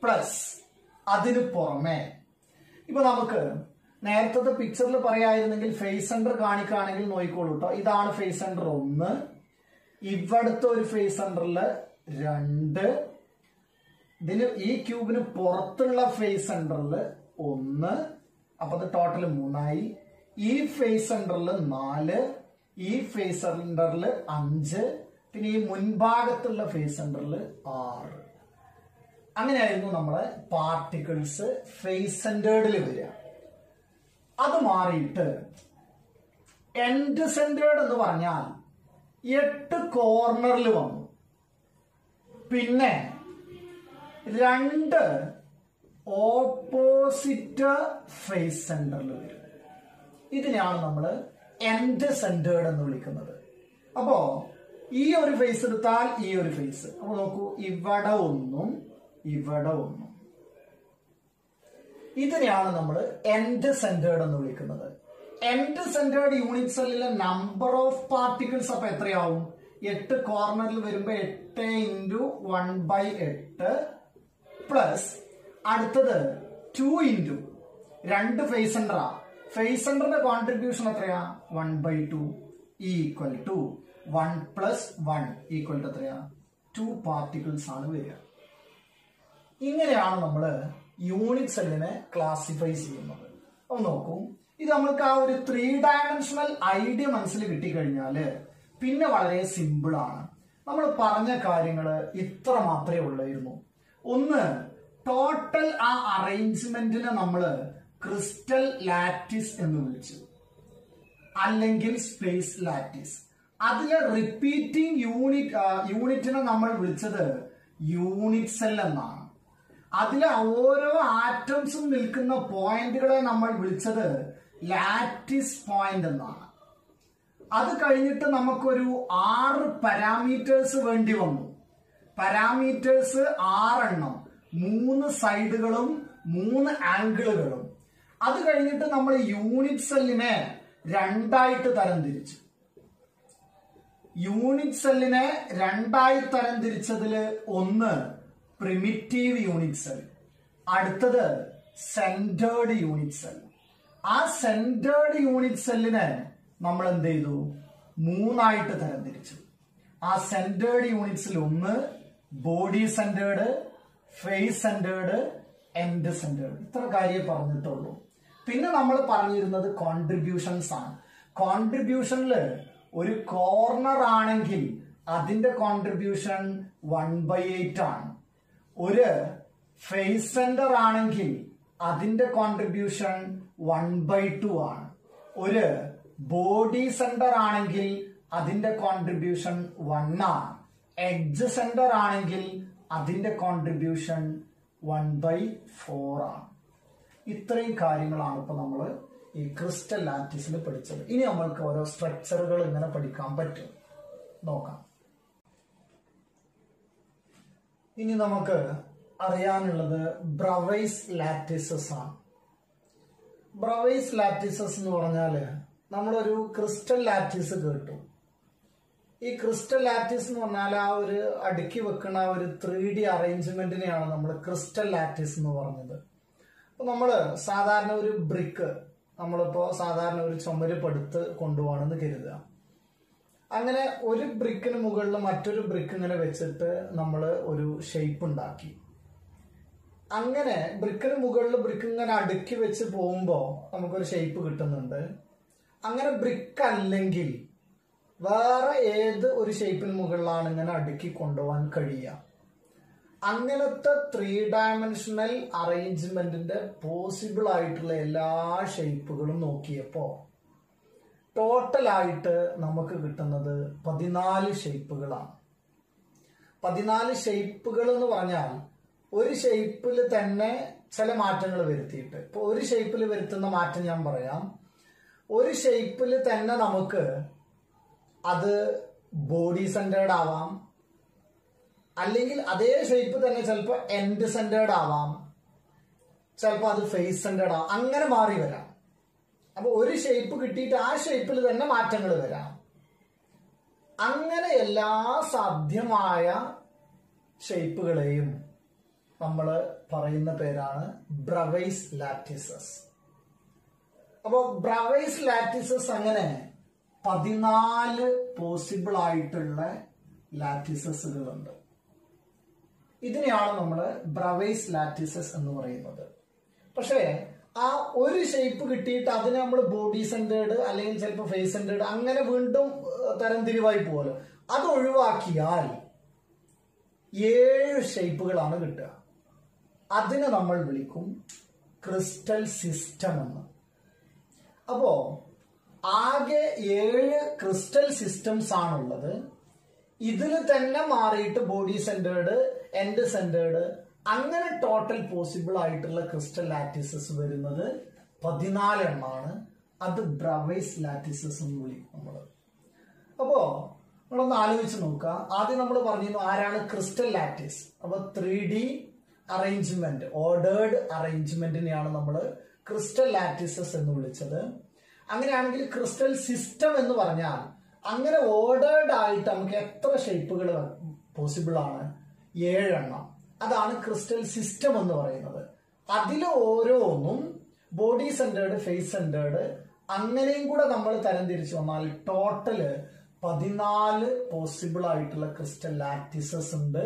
പ്ലസ് അതിന് പുറമെ ഇപ്പൊ നമുക്ക് നേരത്തെ പിക്ചറിൽ പറയായിരുന്നെങ്കിൽ ഫേസ് സെന്റർ കാണിക്കുകയാണെങ്കിൽ നോക്കിക്കോളൂ കേട്ടോ. ഇതാണ് ഫേസ് സെന്റർ 1, ഇവിടുത്തെ ഒരു ഫേസ് സെന്ററില് 2, ഇതിന് ഈ ക്യൂബിന് പുറത്തുള്ള ഫേസ് സെന്ററിൽ 1, അപ്പൊ അത് ടോട്ടൽ 3 ആയി. ഈ ഫേസ് സെന്ററിൽ 4, ഈ ഫേസ് സെന്ററിൽ 5, പിന്നെ ഈ മുൻഭാഗത്തുള്ള ഫേസ് സെന്ററിൽ 6. അങ്ങനെയായിരുന്നു നമ്മളെ പാർട്ടിക്കിൾസ് ഫേസ് സെന്റേർഡിൽ വരിക. അത് മാറിയിട്ട് എൻഡ് സെന്റേർഡ് എന്ന് പറഞ്ഞാൽ 8 കോർണറിൽ വന്നു, പിന്നെ 2 ഓപ്പോസിറ്റ് ഫേസ് സെന്ററിൽ വരും. ഇതിനെയാണ് നമ്മൾ എൻഡ് സെന്റേർഡ് എന്ന് വിളിക്കുന്നത്. അപ്പോ ഈ ഒരു ഫേസ് എടുത്താൽ ഈ ഒരു ഫേസ്, അപ്പൊ നോക്കൂ, ഇവിടെ ഒന്നും ഇവിടെ ഒന്നും. ഇതിനെയാണ് നമ്മൾ എൻഡ് സെന്റേർഡ് എന്ന് വിളിക്കുന്നത്. എൻഡ് സെന്റേർഡ് യൂണിറ്റ് സെല്ലിലെ നമ്പർ ഓഫ് പാർട്ടിക്കിൾസ് അപ്പൊ എത്രയാവും? 8 കോർണറിൽ വരുമ്പോ 8 into 1/8 പ്ലസ് അടുത്തത് 2 into 2 ഫേസ് സെന്ററാ. ഫേസ് സെന്ററിന്റെ കോൺട്രിബ്യൂഷൻ എത്രയാ? 1/2 equal to 1 plus 1 equal to എത്രയാ? 2 പാർട്ടിക്കിൾസ് ആണ് വരിക. ഇങ്ങനെയാണ് നമ്മൾ യൂണിറ്റ് സെല്ലിനെ ക്ലാസിഫൈ ചെയ്യുന്നത്. അപ്പൊ നോക്കൂ, ഇത് നമ്മൾക്ക് ആ ഒരു 3 ഡയമെൻഷണൽ ഐഡിയ മനസ്സിൽ കിട്ടിക്കഴിഞ്ഞാല് പിന്നെ വളരെ സിമ്പിൾ ആണ്. നമ്മൾ പറഞ്ഞ കാര്യങ്ങൾ ഇത്ര മാത്രമേ ഉള്ളായിരുന്നു. ഒന്ന്, ടോട്ടൽ ആ അറേഞ്ച്മെന്റിനെ നമ്മൾ ക്രിസ്റ്റൽ ലാറ്റിസ് എന്ന് വിളിച്ചു, അല്ലെങ്കിൽ സ്പേസ് ലാറ്റിസ്. അതിലെ റിപ്പീറ്റിംഗ് യൂണിറ്റിനെ നമ്മൾ വിളിച്ചത് യൂണിറ്റ് സെൽ എന്നാണ്. അതിലെ ഓരോ ആറ്റംസും നിൽക്കുന്ന പോയിന്റുകളെ നമ്മൾ വിളിച്ചത് ലാറ്റിസ് പോയിന്റ് എന്നാണ്. അത് കഴിഞ്ഞിട്ട് നമുക്കൊരു 6 പാരാമീറ്റേഴ്സ് വേണ്ടി വന്നു. പാരാമീറ്റേഴ്സ് 6 എണ്ണം, 3 സൈഡുകളും 3 ആംഗിളുകളും. അത് കഴിഞ്ഞിട്ട് നമ്മൾ യൂണിറ്റ് സെല്ലിനെ 2ആയിട്ട് തരംതിരിച്ചു. യൂണിറ്റ് സെല്ലിനെ 2ആയി തരംതിരിച്ചതില് ഒന്ന് പ്രിമിറ്റീവ് യൂണിറ്റ് സെൽ, അടുത്തത് സെന്റേർഡ് യൂണിറ്റ് സെൽ. ആ സെന്റേർഡ് യൂണിറ്റ് സെല്ലിനെ നമ്മൾ എന്ത് ചെയ്തു? 3ആയിട്ട് തരംതിരിച്ചു. ആ സെന്റേർഡ് യൂണിറ്റ്സിൽ ഒന്ന് body centred, face centred, end centred. ഇത്ര കാര്യം പറഞ്ഞിട്ടുള്ളൂ. പിന്നെ നമ്മൾ പറഞ്ഞിരുന്നത് കോൺട്രിബ്യൂഷൻസ് ആണ്. കോൺട്രിബ്യൂഷനിൽ ഒരു കോർണർ ആണെങ്കിൽ അതിന്റെ കോൺട്രിബ്യൂഷൻ 1/8 ആണ്. ഒരു ഫേസ് സെന്റർ ആണെങ്കിൽ അതിന്റെ കോൺട്രിബ്യൂഷൻ 1/2 ആണ്. ഒരു ബോഡി സെന്റർ ആണെങ്കിൽ അതിന്റെ കോൺട്രിബ്യൂഷൻ 1 ആണ്. എഡ്ജ് സെന്റർ ആണെങ്കിൽ അതിന്റെ കോൺട്രിബ്യൂഷൻ 1/4 ആണ്. ഇത്രയും കാര്യങ്ങളാണ് ഇപ്പൊ നമ്മൾ ഈ ക്രിസ്റ്റൽ ലാറ്റിസിൽ പഠിച്ചത്. ഇനി നമ്മൾക്ക് ഓരോ സ്ട്രക്ചറുകൾ ഇങ്ങനെ പഠിക്കാൻ പറ്റും, നോക്കാം. ഇനി നമുക്ക് അറിയാനുള്ളത് ബ്രവൈസ് ലാറ്റിസസ് ആണ്. ബ്രവൈസ് ലാറ്റിസസ് എന്ന് പറഞ്ഞാല് നമ്മളൊരു ക്രിസ്റ്റൽ ലാറ്റിസ് കേട്ടു. ഈ ക്രിസ്റ്റൽ ലാറ്റിസ് എന്ന് പറഞ്ഞാൽ ആ ഒരു അടുക്കി വെക്കുന്ന ഒരു 3D അറേഞ്ച്മെന്റിനെയാണ് നമ്മൾ ക്രിസ്റ്റൽ ലാറ്റിസ് എന്ന് പറഞ്ഞത്. അപ്പൊ നമ്മള് സാധാരണ ഒരു ബ്രിക്ക്, നമ്മളിപ്പോ സാധാരണ ഒരു ചുമര് പടുത്ത് കൊണ്ടുപോകണമെന്ന് കരുതുക. അങ്ങനെ ഒരു ബ്രിക്കിന് മുകളിൽ മറ്റൊരു ബ്രിക്ക് ഇങ്ങനെ വെച്ചിട്ട് നമ്മൾ ഒരു ഷേപ്പ് ഉണ്ടാക്കി. അങ്ങനെ ബ്രിക്കിന് മുകളിൽ ബ്രിക്ക് ഇങ്ങനെ അടുക്കി വെച്ച് പോകുമ്പോൾ നമുക്കൊരു ഷേപ്പ് കിട്ടുന്നുണ്ട്. അങ്ങനെ ബ്രിക്ക് അല്ലെങ്കിൽ വേറെ ഏത് ഒരു ഷേപ്പിന് മുകളിലാണ് ഇങ്ങനെ അടുക്കി കൊണ്ടുപോകാൻ കഴിയുക. അങ്ങനത്തെ 3 ഡയമെൻഷണൽ അറേഞ്ച്മെന്റിന്റെ പോസിബിൾ ആയിട്ടുള്ള എല്ലാ ഷേപ്പുകളും നോക്കിയപ്പോ ടോട്ടലായിട്ട് നമുക്ക് കിട്ടുന്നത് 14 ഷേപ്പുകളാണ്. 14 ഷേപ്പുകൾ എന്ന് പറഞ്ഞാൽ ഒരു ഷേപ്പിൽ തന്നെ ചില മാറ്റങ്ങൾ വരുത്തിയിട്ട്, ഇപ്പൊ ഒരു ഷേപ്പിൽ വരുത്തുന്ന മാറ്റം ഞാൻ പറയാം. ഒരു ഷേപ്പിൽ തന്നെ നമുക്ക് അത് ബോഡി സെന്റേർഡ് ആവാം, അല്ലെങ്കിൽ അതേ ഷേപ്പ് തന്നെ ചിലപ്പോൾ എൻഡ് സെന്റേർഡ് ആവാം, ചിലപ്പോൾ അത് ഫേസ് സെന്റേർഡ് ആവാം. അങ്ങനെ മാറി വരാം. അപ്പൊ ഒരു ഷേപ്പ് കിട്ടിയിട്ട് ആ ഷേപ്പിൽ തന്നെ മാറ്റങ്ങൾ വരാം. അങ്ങനെ എല്ലാ സാധ്യമായ ഷേപ്പുകളെയും നമ്മൾ പറയുന്ന പേരാണ് ബ്രവൈസ് ലാറ്റിസസ്. അപ്പോ ബ്രവൈസ് ലാറ്റിസസ് അങ്ങനെ 14 പോസിബിൾ ആയിട്ടുള്ള ലാറ്റിസസുകളുണ്ട്. ഇതിനെയാണ് നമ്മൾ ബ്രവൈസ് ലാറ്റിസസ് എന്ന് പറയുന്നത്. പക്ഷേ ആ ഒരു ഷേപ്പ് കിട്ടിയിട്ട് അതിനെ നമ്മൾ ബോഡി സെന്റേർഡ് അല്ലെങ്കിൽ ചിലപ്പോൾ ഫേസ് സെന്റേർഡ് അങ്ങനെ വീണ്ടും തരംതിരിവായി പോകല്ലോ. അത് ഒഴിവാക്കിയാൽ 7 ഷേപ്പുകളാണ് കിട്ടുക. അതിനെ നമ്മൾ വിളിക്കും ക്രിസ്റ്റൽ സിസ്റ്റം എന്ന്. അപ്പോ ആകെ 7 ക്രിസ്റ്റൽ സിസ്റ്റംസ് ആണുള്ളത്. ഇതിൽ തന്നെ മാറിയിട്ട് ബോഡി സെന്റേർഡ്, എൻഡ് സെന്റേർഡ്, അങ്ങനെ ടോട്ടൽ പോസിബിൾ ആയിട്ടുള്ള ക്രിസ്റ്റൽ ലാറ്റിസസ് വരുന്നത് 14 എണ്ണമാണ്. അത് ബ്രവൈസ് ലാറ്റിസസ് എന്ന് വിളിക്കും നമ്മൾ. അപ്പോ നമ്മളൊന്ന് ആലോചിച്ച് നോക്കുക. ആദ്യം നമ്മൾ പറഞ്ഞിരുന്നു ആരാണ് ക്രിസ്റ്റൽ ലാറ്റിസ്. അപ്പൊ 3D അറേഞ്ച്മെന്റ്, ഓർഡേർഡ് അറേഞ്ച്മെന്റിനെയാണ് നമ്മൾ ക്രിസ്റ്റൽ ലാറ്റിസസ് എന്ന് വിളിച്ചത്. അങ്ങനെയാണെങ്കിൽ ക്രിസ്റ്റൽ സിസ്റ്റം എന്ന് പറഞ്ഞാൽ അങ്ങനെ ഓർഡേർഡ് ആയിട്ട് നമുക്ക് എത്ര ഷേപ്പുകൾ പോസിബിൾ ആണ്? 7 എണ്ണം. അതാണ് ക്രിസ്റ്റൽ സിസ്റ്റം എന്ന് പറയുന്നത്. അതിൽ ഓരോന്നും ബോഡി സെന്റേർഡ്, ഫേസ് സെന്റേർഡ് അങ്ങനെയും കൂടെ നമ്മൾ തരംതിരിച്ചു വന്നാൽ ടോട്ടല് 14 പോസിബിൾ ആയിട്ടുള്ള ക്രിസ്റ്റൽ ലാറ്റിസസ് ഉണ്ട്.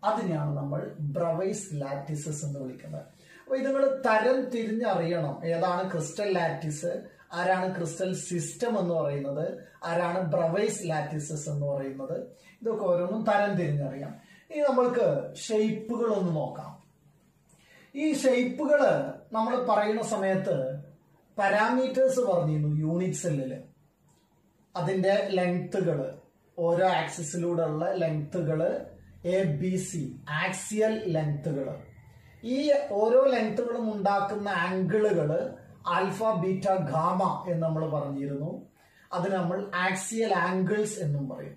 അതിനെയാണ് നമ്മൾ ബ്രവൈസ് ലാറ്റിസസ് എന്ന് വിളിക്കുന്നത്. അപ്പൊ ഇത് നിങ്ങൾ തരം തിരിഞ്ഞറിയണം. ഏതാണ് ക്രിസ്റ്റൽ ലാറ്റിസ്, ആരാണ് ക്രിസ്റ്റൽ സിസ്റ്റം എന്ന് പറയുന്നത്, ആരാണ് ബ്രവൈസ് ലാറ്റിസസ് എന്ന് പറയുന്നത്. ഇതൊക്കെ ഓരോന്നും തരം തിരിഞ്ഞറിയാം. ഇനി നമ്മൾക്ക് ഷേപ്പുകൾ ഒന്ന് നോക്കാം. ഈ ഷേപ്പുകള് നമ്മൾ പറയുന്ന സമയത്ത് പാരാമീറ്റേഴ്സ് പറഞ്ഞിരുന്നു. യൂണിറ്റ് സെല്ലില് അതിന്റെ ലെങ്ത്തുകള്, ഓരോ ആക്സിസിലൂടെ ഉള്ള ലെങ്ത്തുകള് ABC ആക്സിയൽ ലെങ്ത്തുകൾ. ഈ ഓരോ ലെങ്ത്തുകളും ഉണ്ടാക്കുന്ന ആംഗിളുകൾ ആൽഫ ബീറ്റ ഗാമ എന്ന് നമ്മൾ പറഞ്ഞിരുന്നു. അതിന് നമ്മൾ ആക്സിയൽ ആംഗിൾസ് എന്നും പറയും.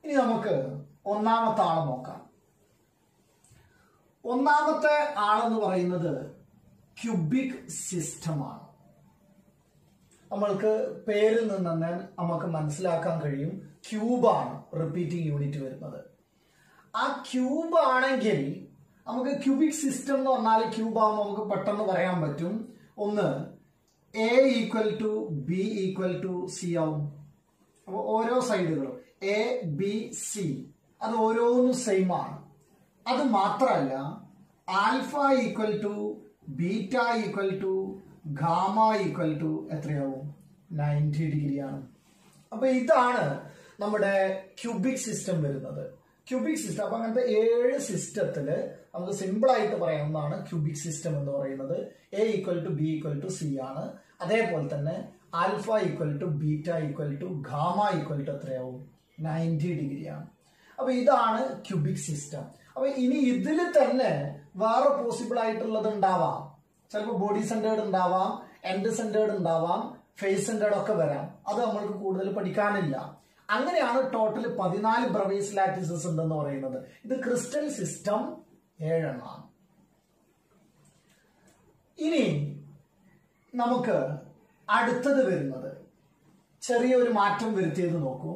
ഇനി നമുക്ക് ഒന്നാമത്തെ ആളെ നോക്കാം. ഒന്നാമത്തെ ആളെന്ന് പറയുന്നത് ക്യൂബിക് സിസ്റ്റമാണ്. നമ്മൾക്ക് പേരിൽ നിന്ന് തന്നെ നമുക്ക് മനസ്സിലാക്കാൻ കഴിയും ക്യൂബാണ് റിപ്പീറ്റിംഗ് യൂണിറ്റ് വരുന്നത്. ആ ക്യൂബ് ആണെങ്കിൽ നമുക്ക് ക്യൂബിക് സിസ്റ്റം എന്ന് പറഞ്ഞാൽ ക്യൂബ് ആകുമ്പോൾ നമുക്ക് പെട്ടെന്ന് പറയാൻ പറ്റും. ഒന്ന് A equal to B equal to C ആവും. അപ്പോൾ ഓരോ സൈഡുകളും ABC അത് ഓരോന്നും സെയിം ആണ്. അത് മാത്രമല്ല alpha equal to beta equal to gamma equal to എത്രയാവും? 90 ഡിഗ്രിയാണ്. അപ്പൊ ഇതാണ് നമ്മുടെ ക്യൂബിക് സിസ്റ്റം വരുന്നത്. ക്യൂബിക് സിസ്റ്റം അപ്പൊ അങ്ങനത്തെ 7 സിസ്റ്റത്തില് നമുക്ക് സിമ്പിൾ ആയിട്ട് പറയാവുന്നതാണ് ക്യൂബിക് സിസ്റ്റം എന്ന് പറയുന്നത്. A equal to B equal to C ആണ്. അതേപോലെ തന്നെ alpha equal to beta equal to gamma equal to എത്രയാവും? 90 ഡിഗ്രിയാണ്. അപ്പൊ ഇതാണ് ക്യൂബിക് സിസ്റ്റം. അപ്പൊ ഇനി ഇതിൽ തന്നെ വേറെ പോസിബിൾ ആയിട്ടുള്ളത് ഉണ്ടാവാം. ചിലപ്പോൾ ബോഡി സെന്റേർഡ് ഉണ്ടാവാം, എൻഡ് സെന്റേർഡ് ഉണ്ടാവാം, ഫേസ് സെന്റേർഡ് ഒക്കെ വരാം. അത് നമ്മൾക്ക് കൂടുതൽ പഠിക്കാനില്ല. അങ്ങനെയാണ് ടോട്ടൽ 14 ബ്രവേസ് ലാറ്റിസസ് ഉണ്ടെന്ന് പറയുന്നത്. ഇത് ക്രിസ്റ്റൽ സിസ്റ്റം 7 എണ്ണമാണ്. ഇനി നമുക്ക് അടുത്തത് വരുന്നത് ചെറിയൊരു മാറ്റം വരുത്തിയത് നോക്കൂ.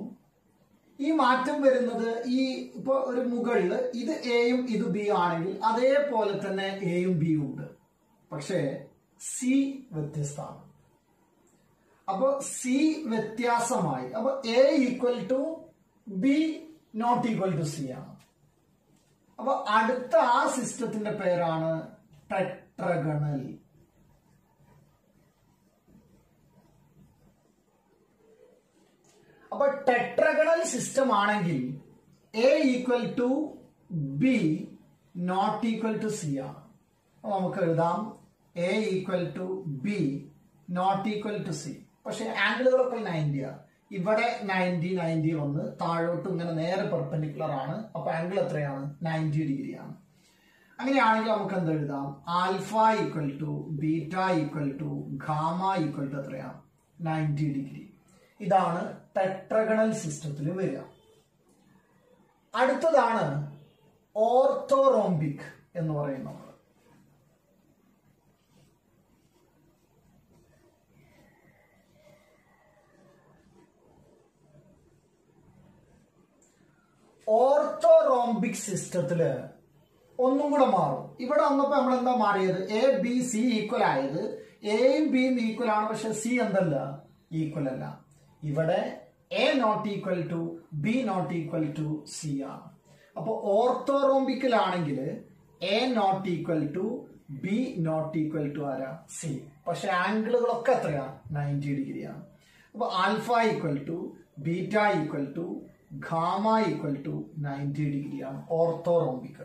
ഈ മാറ്റം വരുന്നത് ഈ ഇപ്പൊ ഒരു മുകളിൽ ഇത് എയും ഇത് ബി ആണെങ്കിൽ അതേപോലെ തന്നെ എയും ബിയും ഉണ്ട്. പക്ഷേ സി വ്യത്യസ്തമാണ്. അപ്പൊ സി വ്യത്യാസമായി. അപ്പൊ A equal to B not equal to C ആണ്. അപ്പൊ അടുത്ത ആ സിസ്റ്റത്തിന്റെ പേരാണ് ടെട്രഗണൽ. അപ്പൊ ടെട്രഗണൽ സിസ്റ്റം ആണെങ്കിൽ A equal to B not equal to C ആണ്. നമുക്ക് എഴുതാം A equal to B not equal to C. പക്ഷെ ആംഗിളുകളൊക്കെ 90 ആണ്. ഇവിടെ 90 വന്ന് താഴോട്ട് ഇങ്ങനെ നേരെ പെർപെൻഡിക്കുലർ ആണ്. അപ്പൊ ആംഗിൾ എത്രയാണ്? 90 ഡിഗ്രിയാണ്. അങ്ങനെയാണെങ്കിൽ നമുക്ക് എന്ത് എഴുതാം? Alpha equal to beta equal to gamma equal to എത്രയാണ്? 90 ഡിഗ്രി. ഇതാണ് ടെട്രഗണൽ സിസ്റ്റത്തിൽ വരിക. അടുത്തതാണ് ഓർത്തോറോംബിക് എന്ന് പറയുന്നത്. ഓർത്തോറോംബിക് സിസ്റ്റത്തില് ഒന്നും കൂടെ മാറും. ഇവിടെ വന്നപ്പോ നമ്മൾ എന്താ മാറിയത്? എ ബി സി ഈക്വൽ ആയത്. എയും ബിയും ഈക്വൽ ആണ്, പക്ഷെ സി എന്തല്ല? ഈക്വൽ അല്ല. ഇവിടെ A not equal to B not equal to C ആണ്. അപ്പൊ ഓർത്തോറോംബിക്കിലാണെങ്കിൽ A not equal to B not equal to ആരാ? സി. പക്ഷെ ആംഗിളുകളൊക്കെ എത്രയാ? 90 ഡിഗ്രിയാണ്. അപ്പൊ alpha equal to beta equal to gamma equal to 90 ഡിഗ്രിയാണ് ഓർത്തോറോംബിക്.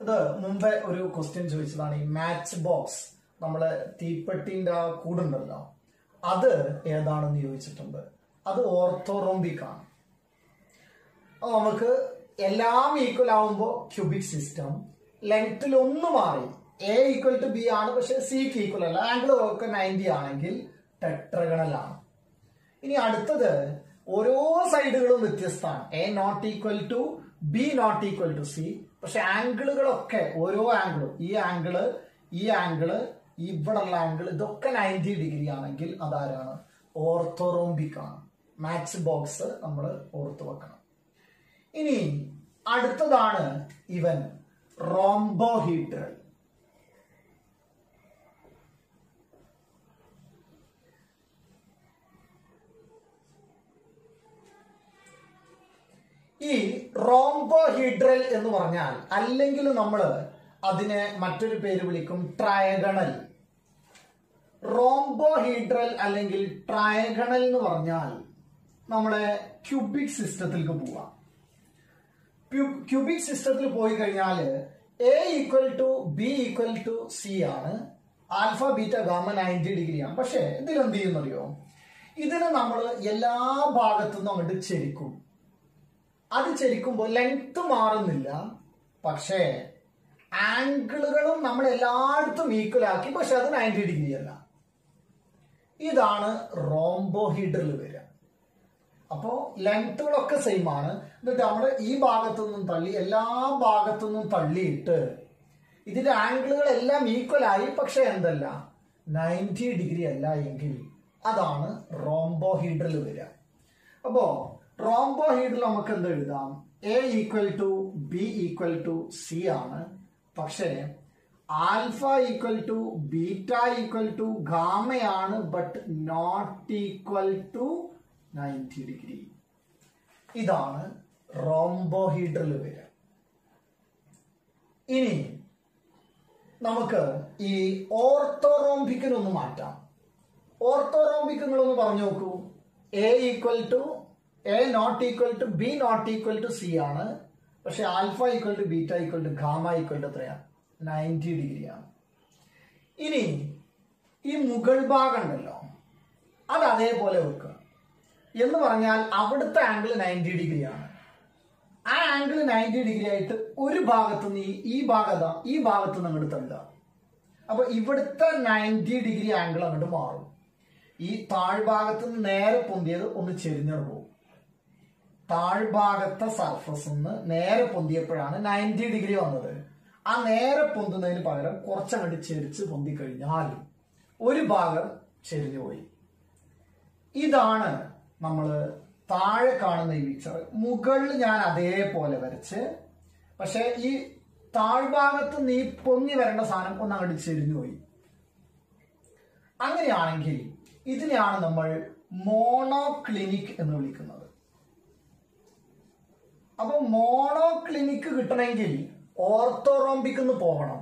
ഇത് മുമ്പേ ഒരു ക്വസ്റ്റ്യൻ ചോദിച്ചതാണ്. ഈ മാച്ച് ബോക്സ് നമ്മളെ തീപ്പെട്ടിന്റെ ആ കൂടുണ്ടല്ലോ, അത് ഏതാണെന്ന് ചോദിച്ചിട്ടുണ്ട്. അത് ഓർത്തോറോംബിക് ആണ്. അപ്പൊ നമുക്ക് എല്ലാം ഈക്വൽ ആവുമ്പോൾ ക്യൂബിക് സിസ്റ്റം. ലെങ്ത്തിൽ ഒന്ന് മാറി. എ ഈക്വൽ ടു ബി ആണ്, പക്ഷെ സിക്ക് ഈക്വൽ അല്ല. ആംഗിൾ ഒക്കെ 90 ആണെങ്കിൽ ടെട്രഗണൽ ആണ്. ഇനി അടുത്തത് ഓരോ സൈഡുകളും വ്യത്യസ്തമാണ്. A not equal to B not equal to C. പക്ഷെ ആംഗിളുകളൊക്കെ ഓരോ ആംഗിളും ഈ ആംഗിള് ഇവിടെയുള്ള ആംഗിൾ ഇതൊക്കെ 90 ഡിഗ്രി ആണെങ്കിൽ അതാരാണ്? ഓർത്തോറോംബിക് ആണ്. മാച്ച് ബോക്സ് നമ്മൾ ഓർത്തു വെക്കണം. ഇനി അടുത്തതാണ് ഇവൻ റോംബോഹീഡ്രൽ. ഈ റോംബോഹീഡ്രൽ എന്ന് പറഞ്ഞാൽ, അല്ലെങ്കിൽ നമ്മൾ അതിനെ മറ്റൊരു പേര് വിളിക്കും ട്രയഗണൽ. റോംബോഹീഡ്രൽ അല്ലെങ്കിൽ ട്രയഗണൽ എന്ന് പറഞ്ഞാൽ നമ്മളെ ക്യൂബിക് സിസ്റ്റത്തിലേക്ക് പോവാം. ക്യൂബിക് സിസ്റ്റത്തിൽ പോയി കഴിഞ്ഞാൽ A equal to B equal to C ആണ്. ആൽഫ ബീറ്റ ഗാമ 90 ഡിഗ്രിയാണ്. പക്ഷെ ഇതിലെന്ത് ചെയ്യുന്നറിയോ? ഇതിനെ നമ്മൾ എല്ലാ ഭാഗത്തുനിന്നും അങ്ങോട്ട് ചെരിക്കും. അത് ചരിക്കുമ്പോൾ ലെങ്ത് മാറുന്നില്ല, പക്ഷേ ആംഗിളുകളും നമ്മൾ എല്ലായിടത്തും ഈക്വൽ ആക്കി, പക്ഷെ അത് 90 ഡിഗ്രി അല്ല. ഇതാണ് റോംബോഹീഡ്രൽ വരിക. അപ്പോ ലെങ്ത്തുകളൊക്കെ സെയിം ആണ്. എന്നിട്ട് നമ്മൾ ഈ ഭാഗത്തുനിന്നും തള്ളി എല്ലാ ഭാഗത്തുനിന്നും തള്ളിയിട്ട് ഇതിന്റെ ആംഗിളുകളെല്ലാം ഈക്വൽ ആയി, പക്ഷെ എന്തല്ല 90 ഡിഗ്രി അല്ല എങ്കിൽ അതാണ് റോംബോഹീഡ്രൽ വരിക. അപ്പോ റോംബോഹീഡ്രൽ നമുക്ക് എന്ത് എഴുതാം? A equal to B equal to C ആണ്. പക്ഷേ alpha equal to beta equal to ഗാമയാണ്, but not equal to 90 degree. ഇതാണ് റോംബോഹീഡ്രൽ വരിക. ഇനി നമുക്ക് ഈ ഓർത്തോറോംബിക്കിനൊന്ന് മാറ്റാം. ഓർത്തോറോംബിക് നിങ്ങളൊന്ന് പറഞ്ഞു നോക്കൂ. A equal to A not equal to B not equal to C ആണ്. പക്ഷെ alpha equal to beta equal to gamma equal to എത്രയാണ്? 90 ഡിഗ്രിയാണ്. ഇനി ഈ മുകൾ ഭാഗം ഉണ്ടല്ലോ, അത് അതേപോലെ വെക്കുക. എന്ന് പറഞ്ഞാൽ അവിടുത്തെ ആംഗിൾ 90 ഡിഗ്രിയാണ്. ആ ആംഗിൾ 90 ഡിഗ്രി ആയിട്ട് ഒരു ഭാഗത്തുനിന്ന് ഈ ഭാഗത്തുനിന്ന് അങ്ങോട്ട് തള്ളുക. അപ്പൊ ഇവിടുത്തെ 90 ഡിഗ്രി ആംഗിൾ അങ്ങോട്ട് മാറും. ഈ താഴ്ഭാഗത്ത് നിന്ന് നേരെ പൊന്തിയത് ഒന്ന് ചെരിഞ്ഞു പോകും. താഴ്ഭാഗത്തെ സർഫസ് നിന്ന് നേരെ പൊന്തിയപ്പോഴാണ് 90 ഡിഗ്രി വന്നത്. ആ നേരെ പൊന്തുന്നതിന് പകരം കുറച്ചങ്ങോട്ട് ചെരിച്ച് പൊന്തി കഴിഞ്ഞാൽ ഒരു ഭാഗം ചെരിഞ്ഞു പോയി. ഇതാണ് നമ്മൾ താഴെ കാണുന്ന ഈ പിക്ചർ. മുകളിൽ ഞാൻ അതേപോലെ വരച്ച്, പക്ഷെ ഈ താഴ്ഭാഗത്ത് നീ പൊങ്ങി വരേണ്ട സാധനം ഒന്ന് അങ്ങോട്ട് ചെരിഞ്ഞു പോയി. അങ്ങനെയാണെങ്കിൽ ഇതിനെയാണ് നമ്മൾ മോണോക്ലിനിക് എന്ന് വിളിക്കുന്നത്. അപ്പൊ മോണോക്ലിനിക് കിട്ടണമെങ്കിൽ ഓർത്തോറോംബിക് എന്ന് പോകണം.